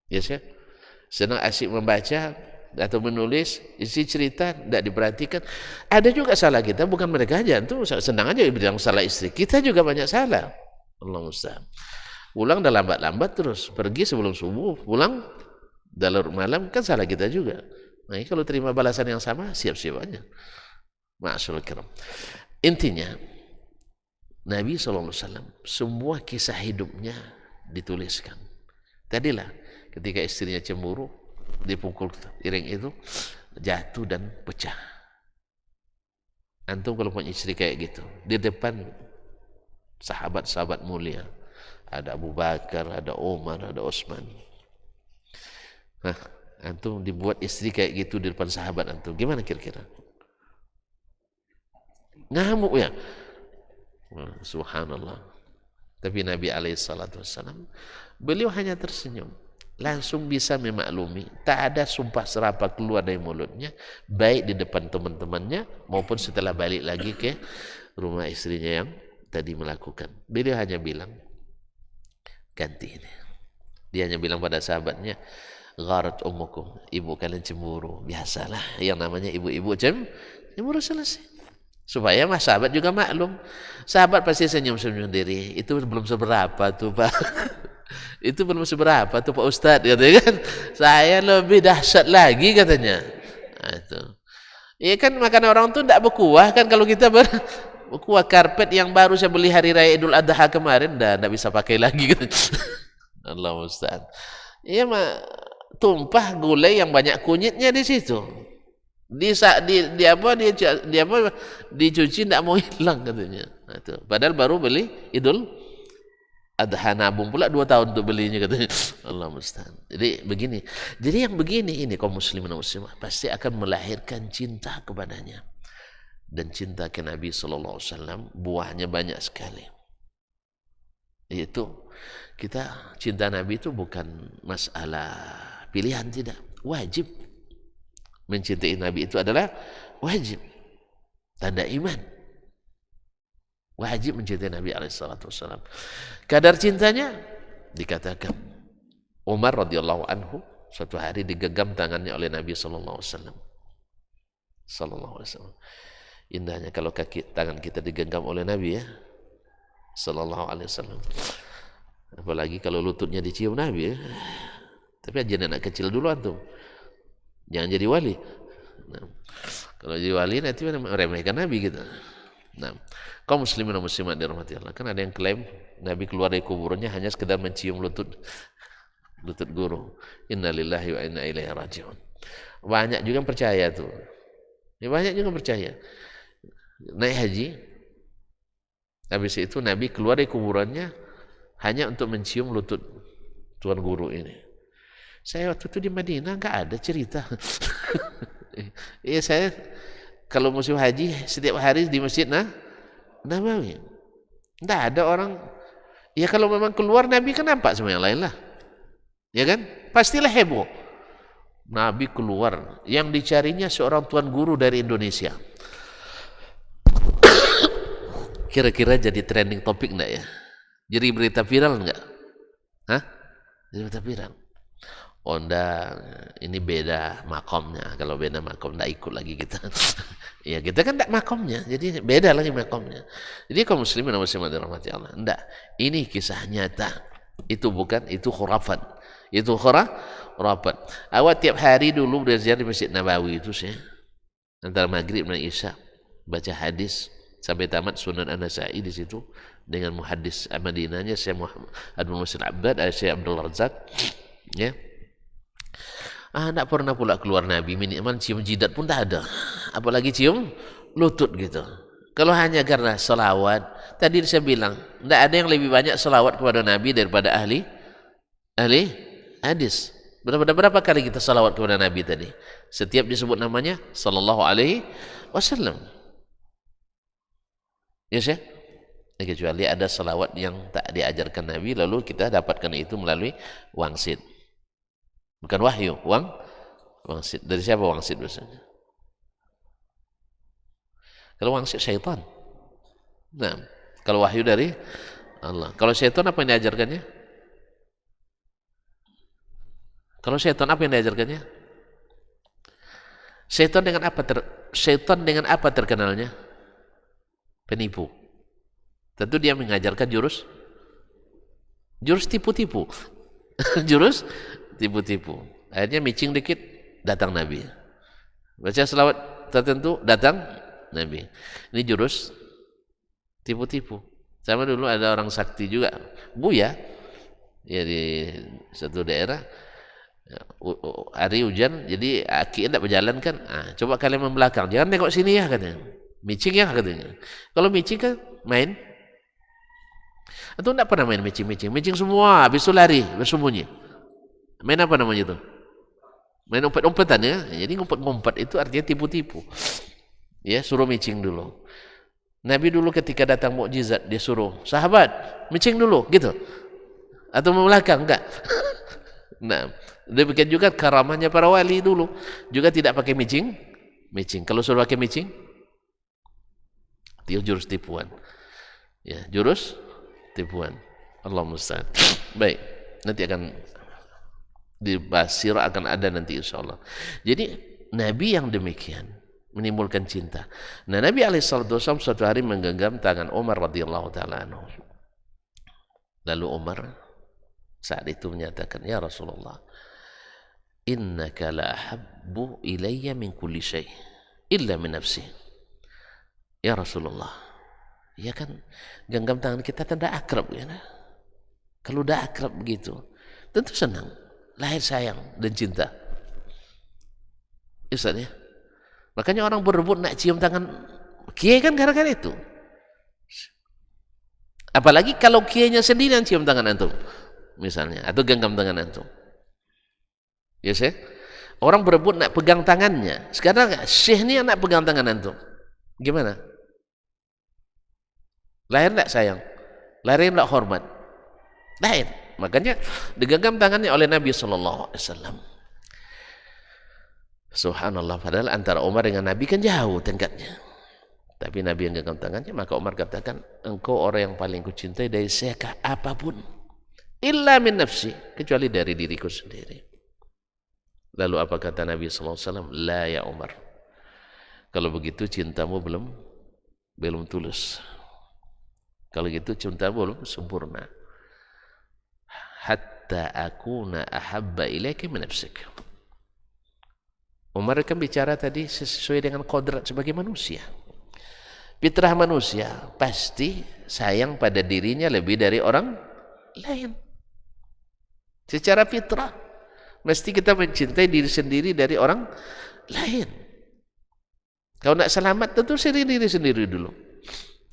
Ya sih, senang asyik membaca atau menulis, isi cerita tidak diperhatikan. Ada juga salah kita, bukan mereka aja. Itu senang aja bilang salah istri, kita juga banyak salah. Allah musta'an. Pulang dah lambat-lambat terus, pergi sebelum subuh, pulang dah larut malam, kan salah kita juga. Nah, kalau terima balasan yang sama, siap-siap aja. Ma'asyiral kiram. Intinya, Nabi SAW semua kisah hidupnya dituliskan. Tadilah ketika istrinya cemburu, dipukul piring itu, jatuh dan pecah. Antum kalau punya istri kayak gitu, di depan sahabat-sahabat mulia, ada Abu Bakar, ada Umar, ada Utsman. Nah, antum dibuat istri kayak gitu di depan sahabat antum, gimana kira-kira? Ngamuk ya? Subhanallah. Tapi Nabi SAW, beliau hanya tersenyum, langsung bisa memaklumi, tak ada sumpah serapah keluar dari mulutnya, baik di depan teman-temannya maupun setelah balik lagi ke rumah istrinya yang tadi melakukan. Beliau hanya bilang, ganti ini. Dia hanya bilang pada sahabatnya, gharat ummukum, ibu kalian cemburu. Biasalah yang namanya ibu-ibu cemburu, selesai. Supaya sahabat juga maklum. Sahabat pasti senyum-senyum diri. Itu belum seberapa tuh Pak. Itu belum seberapa tuh Pak Ustadz, katanya kan. Saya lebih dahsyat lagi katanya. Nah, itu. Iya kan, makan orang tuh tidak berkuah kan, kalau kita berkuah. Karpet yang baru saya beli hari raya Idul Adha kemarin tidak bisa pakai lagi kan. Allah Ustaz. Iya mah tumpah gulai yang banyak kunyitnya di situ. Dicuci tidak mau hilang katanya. Nah, itu. Padahal baru beli Idul Adha, nabung pula 2 tahun untuk belinya katanya. Allah musta'an. Jadi begini. Jadi yang begini ini kaum muslimin dan muslimah pasti akan melahirkan cinta kepadanya. Dan cinta ke Nabi SAW buahnya banyak sekali. Yaitu kita cinta Nabi itu bukan masalah pilihan, tidak, wajib. Mencintai Nabi itu adalah wajib, tanda iman. Wajib mencintai Nabi SAW. Kadar cintanya dikatakan Umar radhiyallahu anhu suatu hari digenggam tangannya oleh Nabi SAW. Indahnya kalau tangan kita digenggam oleh Nabi ya, SAW. Apalagi kalau lututnya dicium Nabi ya. Tapi aja anak kecil dulu antum. Jangan jadi wali. Nah, kalau jadi wali nanti meremehkan Nabi gitu. Nah, kaum muslimin dan muslimat dirahmati Allah, kan ada yang klaim Nabi keluar dari kuburannya hanya sekedar mencium lutut guru. Innalillahi wa inna ilaihi raji'un. Banyak juga yang percaya tuh. Ya, banyak juga yang percaya. Naik haji, habis itu Nabi keluar dari kuburannya hanya untuk mencium lutut tuan guru ini. Saya waktu itu di Madinah nggak ada cerita. Iya, saya kalau musim haji setiap hari di Masjid Nabawi. Nggak ada orang. Ya kalau memang keluar Nabi kan nampak semua yang lain lah. Ya kan? Pastilah heboh. Nabi keluar, yang dicarinya seorang tuan guru dari Indonesia. Kira-kira jadi trending topik enggak ya? Jadi berita viral enggak? Hah? Jadi berita viral. Oh enggak, ini beda makomnya. Kalau beda makom enggak ikut lagi kita. Ya kita kan enggak makomnya, jadi beda lagi makomnya. Jadi kaum muslimin dan muslimat dirahmati Allah. Enggak, ini kisah nyata. Itu bukan, itu khurafat. Itu khurafat. Awak tiap hari dulu belajar di Masjid Nabawi itu sih. Antara maghrib dan isya baca hadis sampai tamat Sunan An-Nasa'i di situ dengan muhaddis Madinahnya Syekh Muhammad Abdul Muhsin Abbad, Syekh Abdul Razak, ya. Tidak pernah pula keluar Nabi minimal cium jidat pun tak ada, apalagi cium lutut gitu. Kalau hanya karena salawat, tadi saya bilang tidak ada yang lebih banyak salawat kepada Nabi daripada ahli hadis. Berapa kali kita salawat kepada Nabi tadi? Setiap disebut namanya sallallahu alaihi wasallam. Ya sih? Kecuali ada salawat yang tak diajarkan Nabi, lalu kita dapatkan itu melalui wangsit. Bukan wahyu, wangsit. Dari siapa wangsit biasanya? Kalau wangsit syaitan. Nah, Kalau wahyu dari Allah. Kalau syaitan apa yang diajarkannya? Kalau syaitan apa yang diajarkannya? Syaitan dengan apa terkenalnya? Penipu. Tentu dia mengajarkan jurus tipu-tipu. Jurus tipu-tipu. Akhirnya micing dikit, datang Nabi. Baca selawat tertentu, datang Nabi. Ini jurus tipu-tipu. Sama dulu ada orang sakti juga, Buya, ya di satu daerah, hari hujan, jadi aki tidak berjalan kan, coba kalian membelakang, jangan tengok sini ya katanya, micing ya katanya. Kalau micing kan main, atau tidak pernah main micing semua, habis itu lari, bersembunyi. Main apa namanya itu? Main umpet-umpetan ya. Jadi ngumpet-ngumpet itu artinya tipu-tipu. Ya, suruh micing dulu. Nabi dulu ketika datang mukjizat dia suruh sahabat micing dulu gitu. Atau membelakang enggak? Nah, demikian juga karamahnya para wali dulu juga tidak pakai micing. Kalau suruh pakai micing dia jurus tipuan. Ya, jurus tipuan. Allah musta'an. Baik, nanti akan dibahas akan ada nanti insyaallah. Jadi Nabi yang demikian menimbulkan cinta. Nah, Nabi alaihissalam suatu hari menggenggam tangan Umar radhiyallahu taala anhu. Lalu Umar saat itu menyatakan, "Ya Rasulullah, innaka la ahabbu ilayya min kulli syai' illa min nafsi." Ya Rasulullah, ya kan genggam tangan kita tidak akrab ya. Kalau udah akrab begitu, tentu senang, lahir sayang dan cinta. Ustaz ya. Makanya orang berebut nak cium tangan kiai kan gara-gara itu. Apalagi kalau kiainya sendiri yang cium tangan antum, misalnya, atau genggam tangan antum. Ya sih? Orang berebut nak pegang tangannya. Sekarang syekh ni yang nak pegang tangan antum. Gimana? Lahir tak sayang? Lahir tak hormat? Lahir. Makanya digenggam tangannya oleh Nabi sallallahu alaihi wasallam. Subhanallah, padahal antara Umar dengan Nabi kan jauh tingkatnya. Tapi Nabi yang genggam tangannya, maka Umar katakan, engkau orang yang paling kucintai dari saya apapun. Illa min nafsi, kecuali dari diriku sendiri. Lalu apa kata Nabi SAW? La ya Umar. Kalau begitu cintamu belum tulus. Kalau gitu cintamu belum sempurna. Hatta akuna ahabba ilaika min nafsik. Umar kan bicara tadi sesuai dengan kodrat sebagai manusia. Fitrah manusia pasti sayang pada dirinya lebih dari orang lain. Secara fitrah mesti kita mencintai diri sendiri dari orang lain. Kalau nak selamat tentu diri sendiri dulu.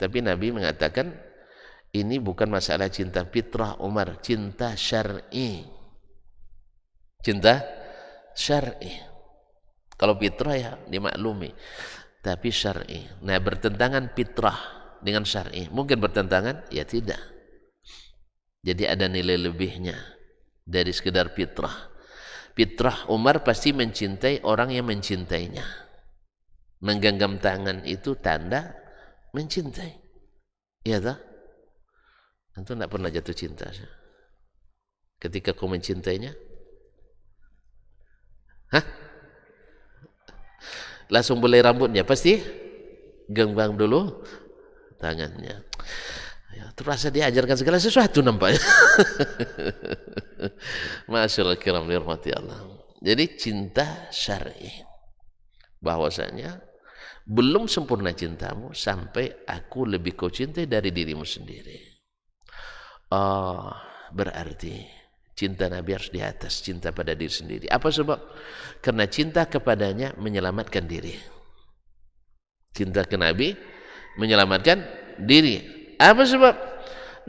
Tapi Nabi mengatakan ini bukan masalah cinta fitrah Umar, cinta syar'i. Cinta syar'i. Kalau fitrah ya dimaklumi, tapi syar'i. Nah, bertentangan fitrah dengan syar'i. Mungkin bertentangan? Ya tidak. Jadi ada nilai lebihnya dari sekedar fitrah. Fitrah Umar pasti mencintai orang yang mencintainya. Menggenggam tangan itu tanda mencintai. Iya tak? Antum tidak pernah jatuh cinta ketika kau mencintainya? Hah? Langsung belai rambutnya, pasti genggam dulu tangannya. Ya, terasa diajarkan segala sesuatu nampaknya. Masyaallah kiram dirahmati Allah. Jadi cinta syar'i, bahwasanya belum sempurna cintamu sampai aku lebih kau cintai dari dirimu sendiri. Berarti cinta Nabi harus di atas cinta pada diri sendiri. Apa sebab? Karena cinta kepadanya menyelamatkan diri. Cinta ke Nabi menyelamatkan diri. Apa sebab?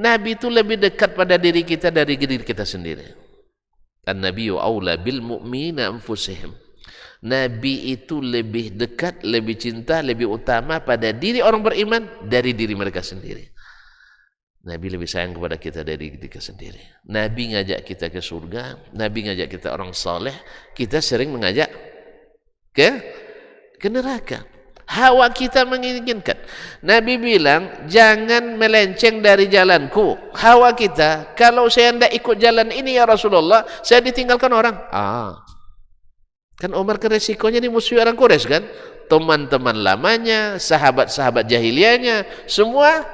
Nabi itu lebih dekat pada diri kita dari diri kita sendiri. An-nabiyyu aula bil mu'minina anfusihim. Nabi itu lebih dekat, lebih cinta, lebih utama pada diri orang beriman dari diri mereka sendiri. Nabi lebih sayang kepada kita dari diri kita sendiri. Nabi ngajak kita ke surga, Nabi ngajak kita orang saleh, kita sering mengajak ke neraka. Hawa kita menginginkan. Nabi bilang, jangan melenceng dari jalanku. Hawa kita, kalau saya tidak ikut jalan ini ya Rasulullah, saya ditinggalkan orang. Kan Umar ke resikonya di musuh orang Quraisy kan? Teman-teman lamanya, sahabat-sahabat jahiliyahnya, semua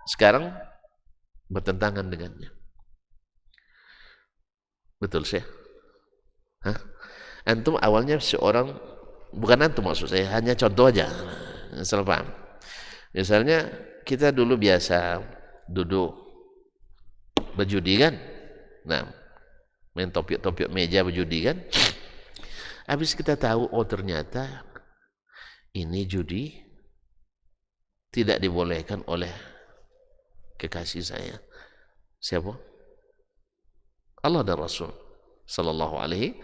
sekarang bertentangan dengannya. Betul sih? Antum awalnya seorang, bukan antum maksud saya, hanya contoh aja, asal paham. Misalnya kita dulu biasa duduk berjudi kan, nah main topiok meja berjudi kan. Habis kita tahu, oh ternyata ini judi tidak dibolehkan oleh kekasih saya. Siapa? Allah dan Rasul sallallahu alaihi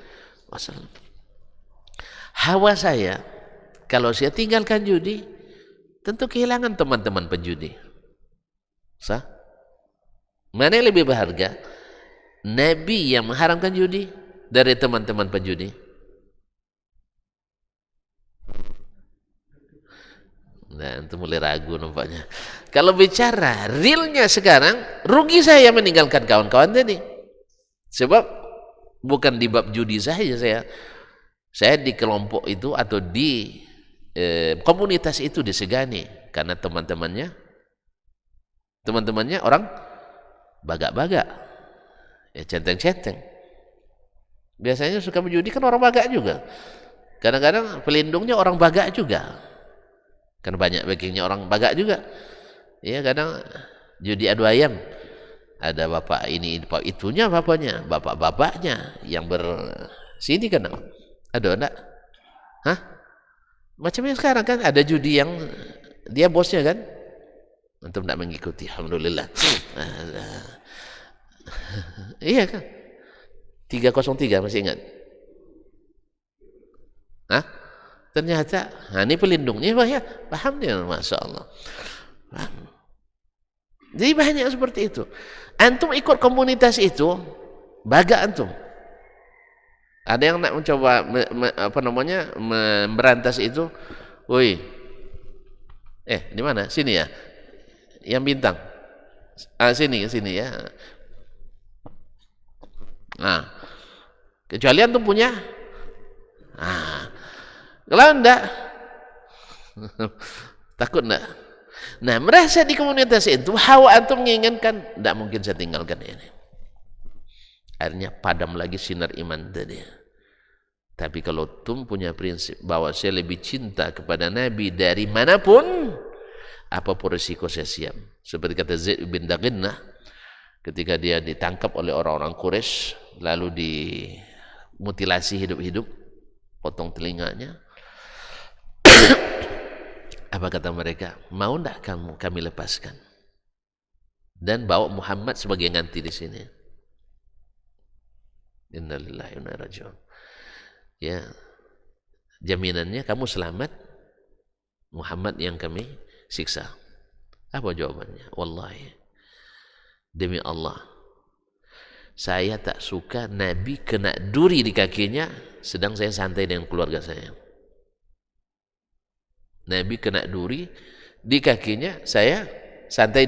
wasallam. Hawa saya, kalau saya tinggalkan judi, tentu kehilangan teman-teman penjudi. Sah? Mana yang lebih berharga? Nabi yang mengharamkan judi dari teman-teman penjudi? Nah, itu mulai ragu nampaknya. Kalau bicara realnya sekarang, rugi saya meninggalkan kawan-kawan tadi. Sebab bukan di bab judi saja saya di kelompok itu atau di komunitas itu disegani karena teman-temannya orang bagak-bagak, centeng-centeng. Biasanya suka berjudi kan orang bagak juga. Kadang-kadang pelindungnya orang bagak juga. Kan banyak backingnya orang bagak juga. Ya, kadang judi adu ayam. Ada bapak ini, bapak itunya bapaknya, bapak-bapaknya yang bersini kan. Ada enggak? Hah? Macamnya sekarang kan ada judi yang dia bosnya kan. Antum enggak mengikuti, alhamdulillah. Iya kan? 303 masih ingat? Hah? Ternyata, ini pelindungnya ya, paham dia, masya Allah. Paham. Jadi banyak seperti itu. Antum ikut komunitas itu, baga antum. Ada yang nak mencoba memberantas itu. Woi, di mana? Sini ya, yang bintang. Sini ya. Nah, kecuali antum punya. Kalau enggak, takut enggak? Nah, merasa di komunitas itu, hawa antum menginginkan, enggak mungkin saya tinggalkan ini. Akhirnya padam lagi sinar iman tadi. Tapi kalau antum punya prinsip bahwa saya lebih cinta kepada Nabi dari manapun, apapun risiko saya siap. Seperti kata Zaid bin Daqinnah, ketika dia ditangkap oleh orang-orang Quraisy, lalu dimutilasi hidup-hidup, potong telinganya. Apa kata mereka? Mau enggak kami lepaskan dan bawa Muhammad sebagai ganti di sini? Innalillahi wa inna ilaihi raji'un. Ya, jaminannya kamu selamat, Muhammad yang kami siksa. Apa jawabannya? Wallahi, demi Allah, saya tak suka Nabi kena duri di kakinya sedang saya santai dengan keluarga saya. Nabi kena duri di kakinya, saya santai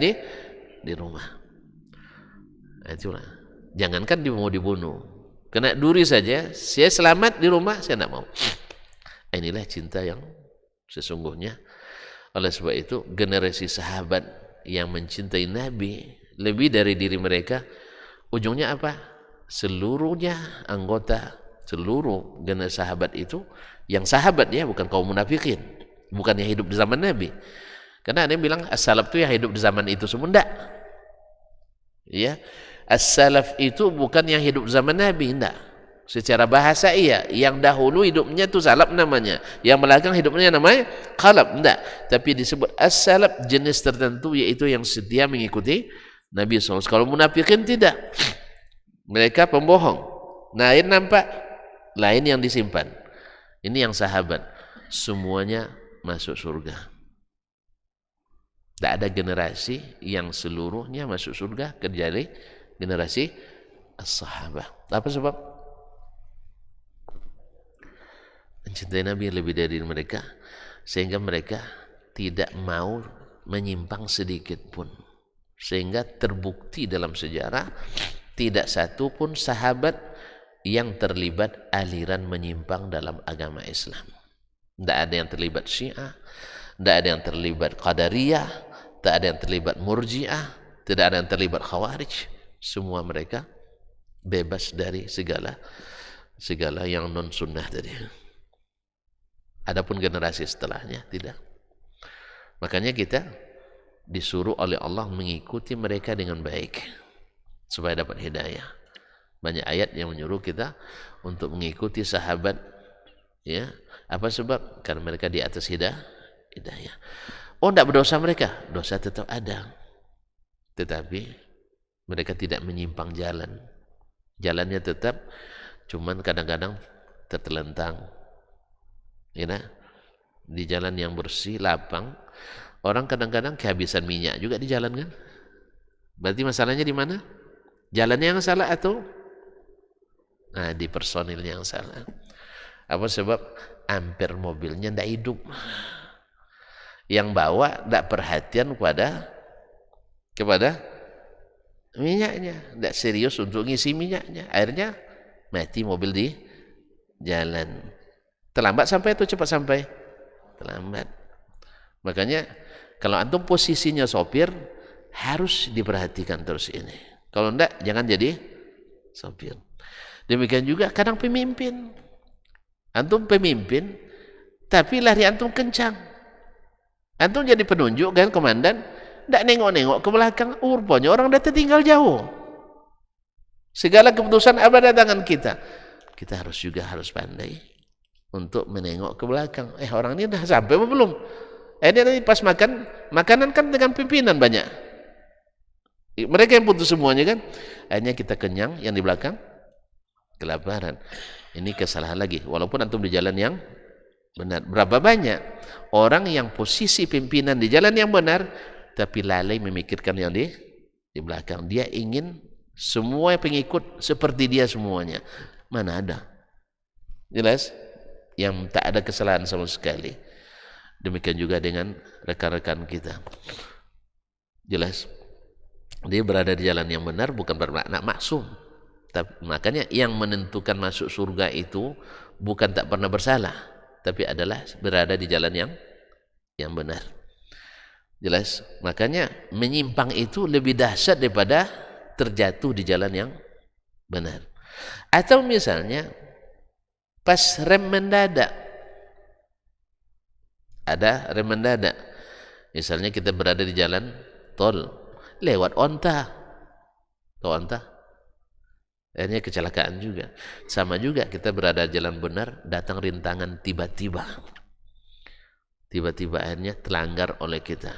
di rumah. Itulah. Jangankan dia mau dibunuh, kena duri saja, saya selamat di rumah, saya tidak mau. Inilah cinta yang sesungguhnya. Oleh sebab itu, generasi sahabat yang mencintai Nabi lebih dari diri mereka, ujungnya apa? Seluruhnya anggota, seluruh generasi sahabat itu, yang sahabat ya, bukan kaum munafikin, bukan yang hidup di zaman Nabi. Karena ada yang bilang as-salaf itu yang hidup di zaman itu semua, enggak. Ya, as-salaf itu bukan yang hidup di zaman Nabi, enggak. Secara bahasa iya, yang dahulu hidupnya itu salaf namanya, yang belakang hidupnya namanya khalaf, enggak. Tapi disebut as-salaf jenis tertentu, yaitu yang setia mengikuti Nabi SAW. Kalau munafikin tidak, mereka pembohong. Lain nampak, lain yang disimpan. Ini yang sahabat, semuanya masuk surga. Tidak ada generasi yang seluruhnya masuk surga kecuali generasi as-sahabah. Apa sebab? Mencintai Nabi lebih dari mereka. sehingga mereka tidak mau menyimpang sedikit pun, sehingga terbukti dalam sejarah tidak satu pun sahabat yang terlibat aliran menyimpang dalam agama Islam. Tidak ada yang terlibat Syiah, tidak ada yang terlibat Qadariyah, tidak ada yang terlibat Murji'ah, tidak ada yang terlibat Khawarij. Semua mereka bebas dari segala yang non sunnah tadi. Adapun generasi setelahnya tidak. Makanya kita disuruh oleh Allah mengikuti mereka dengan baik supaya dapat hidayah. Banyak ayat yang menyuruh kita untuk mengikuti sahabat, ya. Apa sebab? Karena mereka di atas hidayah. Oh, tidak berdosa mereka, dosa tetap ada, tetapi mereka tidak menyimpang jalan. Jalannya tetap, cuman kadang-kadang tertelentang, ya, di jalan yang bersih, lapang. Orang kadang-kadang kehabisan minyak juga di jalan kan? Berarti masalahnya di mana? Jalannya yang salah atau di personilnya yang salah. Apa sebab? Ampere mobilnya tidak hidup. Yang bawa tidak perhatian kepada minyaknya, tidak serius untuk ngisi minyaknya. Akhirnya mati mobil di jalan. Terlambat sampai atau cepat sampai? Terlambat. Makanya kalau antum posisinya sopir harus diperhatikan terus ini. Kalau enggak jangan jadi sopir. Demikian juga kadang pemimpin. Antum pemimpin tapi lari antum kencang. Antum jadi penunjuk kan, komandan, enggak nengok-nengok ke belakang. Rupanya orang udah tertinggal jauh. Segala keputusan ada tangan kita. Kita harus pandai untuk menengok ke belakang. Orang ini udah sampai apa belum? Ini nanti pas makanan kan dengan pimpinan banyak. Mereka yang putus semuanya kan. Akhirnya kita kenyang, yang di belakang kelaparan. Ini kesalahan lagi. Walaupun antum di jalan yang benar. Berapa banyak orang yang posisi pimpinan di jalan yang benar, tapi lalai memikirkan yang di belakang. Dia ingin semua pengikut seperti dia semuanya. Mana ada? Jelas? Yang tak ada kesalahan sama sekali. Demikian juga dengan rekan-rekan kita. Jelas? Dia berada di jalan yang benar bukan bermakna maksum. Makanya yang menentukan masuk surga itu bukan tak pernah bersalah, tapi adalah berada di jalan yang benar. Jelas? Makanya menyimpang itu lebih dahsyat daripada terjatuh di jalan yang benar. Atau misalnya pas rem mendadak, ada rem mendadak. Misalnya kita berada di jalan tol, lewat onta, tahu onta? Akhirnya kecelakaan juga. Sama juga kita berada di jalan benar, datang rintangan tiba-tiba. Tiba-tiba akhirnya terlanggar oleh kita.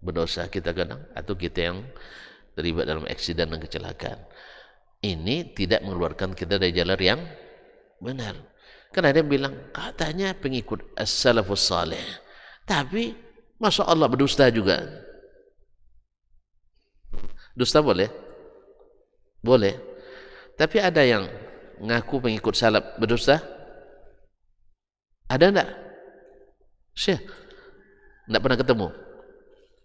Berdosa kita kadang, atau kita yang terlibat dalam eksiden dan kecelakaan. Ini tidak mengeluarkan kita dari jalan yang benar. Kan ada yang bilang, katanya pengikut as-salafus salih. Tapi, Masya Allah berdusta juga. Dusta boleh? Boleh. Tapi ada yang ngaku pengikut salaf berdusta? Ada enggak? Syekh, enggak pernah ketemu.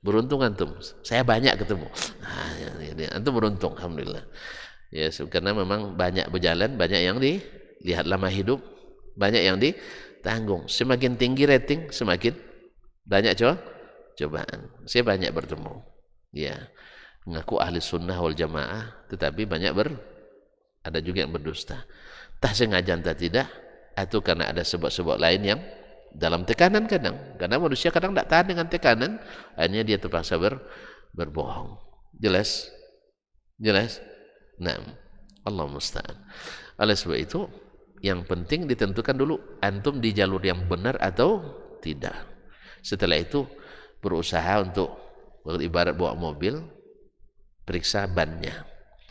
Beruntung antum. Saya banyak ketemu. Antum beruntung, alhamdulillah. Ya, karena memang banyak berjalan, banyak yang dilihat lama hidup, banyak yang ditanggung. Semakin tinggi rating, semakin banyak cobaan. Saya banyak bertemu. Ya, mengaku ahli sunnah wal jamaah, tetapi banyak ada juga yang berdusta. Tak sengaja entah tidak, atau karena ada sebab-sebab lain yang dalam tekanan kadang. Karena manusia kadang tidak tahan dengan tekanan, akhirnya dia terpaksa berbohong. Jelas? Jelas? Nah, Allah musta'an. Oleh sebab itu, yang penting ditentukan dulu antum di jalur yang benar atau tidak. Setelah itu berusaha untuk, ibarat bawa mobil, periksa bannya,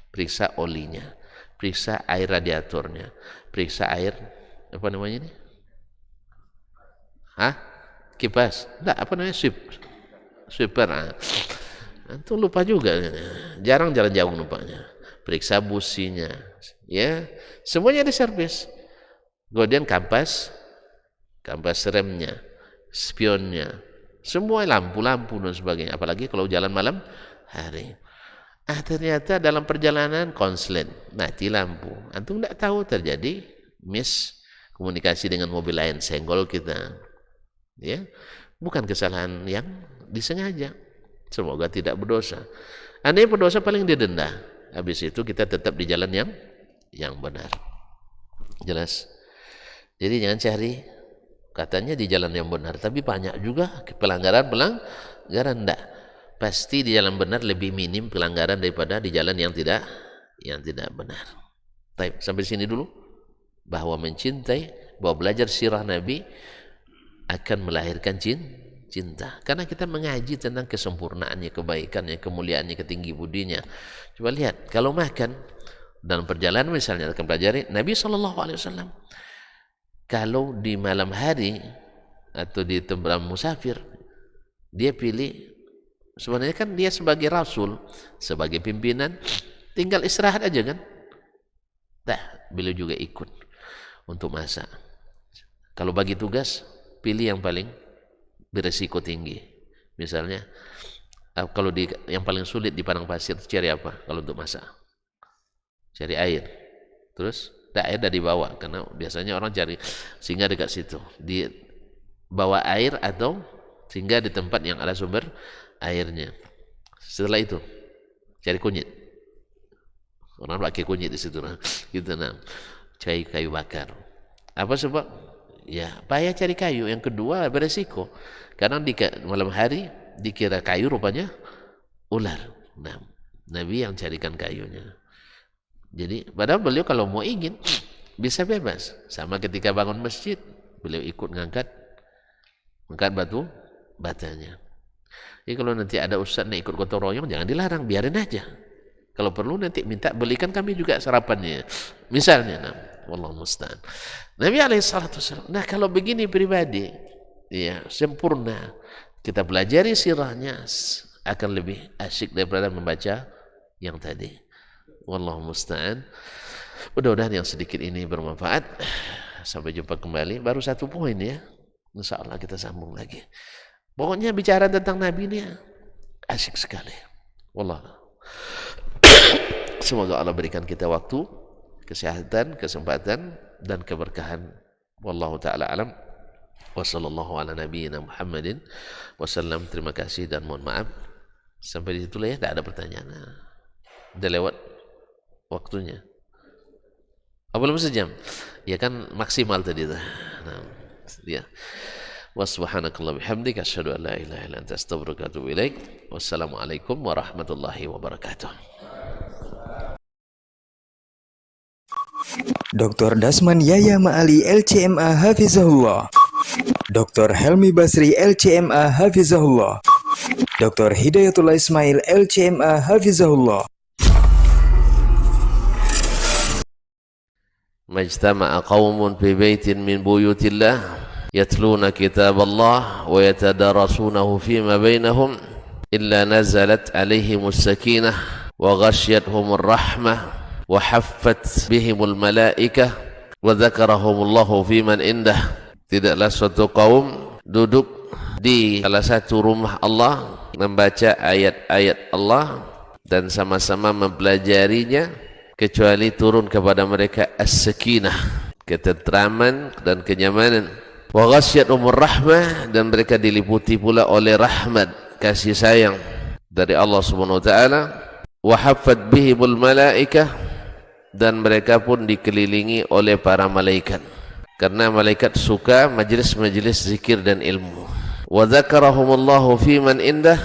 periksa olinya, periksa air radiatornya, periksa air apa namanya ini? Kipas? Enggak, apa namanya? Sweeper. Itu lupa juga. Jarang jalan jauh lupanya. Periksa businya, ya, semuanya diservis. Kemudian kampas remnya, spionnya, semua lampu-lampu dan sebagainya, apalagi kalau jalan malam hari. Ternyata dalam perjalanan konslet, mati lampu. Antum tidak tahu, terjadi komunikasi dengan mobil lain, senggol kita. Ya, bukan kesalahan yang disengaja. Semoga tidak berdosa. Andai berdosa paling didenda. Habis itu kita tetap di jalan yang benar. Jelas? Jadi jangan cari katanya di jalan yang benar, tapi banyak juga pelanggaran enggak. Pasti di jalan benar lebih minim pelanggaran daripada di jalan yang tidak benar. Baik, sampai sini dulu. Bahwa mencintai, bahwa belajar sirah Nabi akan melahirkan cinta. Karena kita mengaji tentang kesempurnaannya, kebaikannya, kemuliaannya, ketinggi budinya. Coba lihat, kalau makan dalam perjalanan misalnya akan pelajari Nabi SAW. Kalau di malam hari atau di tempat musafir, dia pilih. Sebenarnya kan dia sebagai rasul, sebagai pimpinan, tinggal istirahat aja kan. Beliau juga ikut untuk masak. Kalau bagi tugas, pilih yang paling beresiko tinggi. Misalnya, kalau yang paling sulit di padang pasir, cari apa kalau untuk masak? Cari air. Terus, air dah dibawa, karena biasanya orang cari singgah dekat situ. Bawa air atau singgah di tempat yang ada sumber airnya. Setelah itu cari kunyit. Orang pakai kunyit di situ, gitu cari kayu bakar. Apa sebab? Ya, payah cari kayu. Yang kedua beresiko, karena di malam hari dikira kayu, rupanya ular. Nabi yang carikan kayunya. Jadi padahal beliau kalau mau ingin bisa bebas. Sama ketika bangun masjid, beliau ikut ngangkat batanya. Jadi kalau nanti ada ustaz yang ikut gotong royong, jangan dilarang, biarin aja. Kalau perlu nanti minta belikan kami juga sarapannya. Misalnya, wallahu musta'an. Nabi alaihissalam. Nah, kalau begini pribadi, ya sempurna. Kita pelajari sirahnya akan lebih asyik daripada membaca yang tadi. Wallahu musta'an. Mudah-mudahan yang sedikit ini bermanfaat. Sampai jumpa kembali. Baru satu poin ya. Insyaallah kita sambung lagi. Pokoknya bicara tentang Nabi ini asyik sekali. Wallah. Semoga Allah berikan kita waktu, kesehatan, kesempatan dan keberkahan. Wallahu taala alam. Wassallallahu ala nabiyyina Muhammadin wasallam. Terima kasih dan mohon maaf. Sampai di situ lah ya, tidak ada pertanyaan. Udah lewat waktunya. Belum sejam. Ya kan maksimal tadi tuh. Ya. Wassalamualaikum bihamdika asyhadu an la ilaha illa anta astaghfiruka wa atubu ilaik. Wassalamualaikum warahmatullahi wabarakatuh. Dr. Dasman Yaya Ma'ali LCMA Hafizahullah, Dr. Helmi Basri LCMA Hafizahullah, Dr. Hidayatullah Ismail LCMA Hafizahullah. Majtama'a qaumun fi baitin min buyutillah yatluna kitab Allah wa yatadarasunahu fima bainahum illa nazalat alaihimus sakinah wa ghasyiyatuhumur rahmah wa haffat bihimul malaikah wa dzakarahumullahu fiman indah. Tidaklah suatu kaum duduk di salah satu rumah Allah membaca ayat-ayat Allah dan sama-sama mempelajarinya kecuali turun kepada mereka as-sakinah, ketentraman dan kenyamanan. Wa ghasyiyatuhumur rahmah, dan mereka diliputi pula oleh rahmat, kasih sayang dari Allah Subhanahu wa taala. Wa haffat bihimul malaikah, dan mereka pun dikelilingi oleh para malaikat, karena malaikat suka majlis-majlis zikir dan ilmu. Wa dzakarahumullahu fiman indah,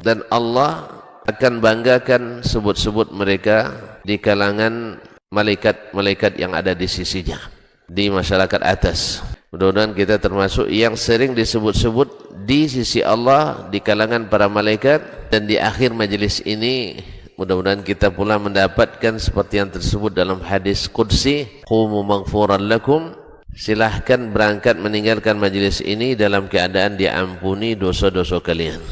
dan Allah akan banggakan sebut-sebut mereka di kalangan malaikat-malaikat yang ada di sisinya, di masyarakat atas. Mudah-mudahan kita termasuk yang sering disebut-sebut di sisi Allah di kalangan para malaikat, dan di akhir majelis ini mudah-mudahan kita pula mendapatkan seperti yang tersebut dalam hadis qudsi, qumu maghfuran lakum, silahkan berangkat meninggalkan majelis ini dalam keadaan diampuni dosa-dosa kalian.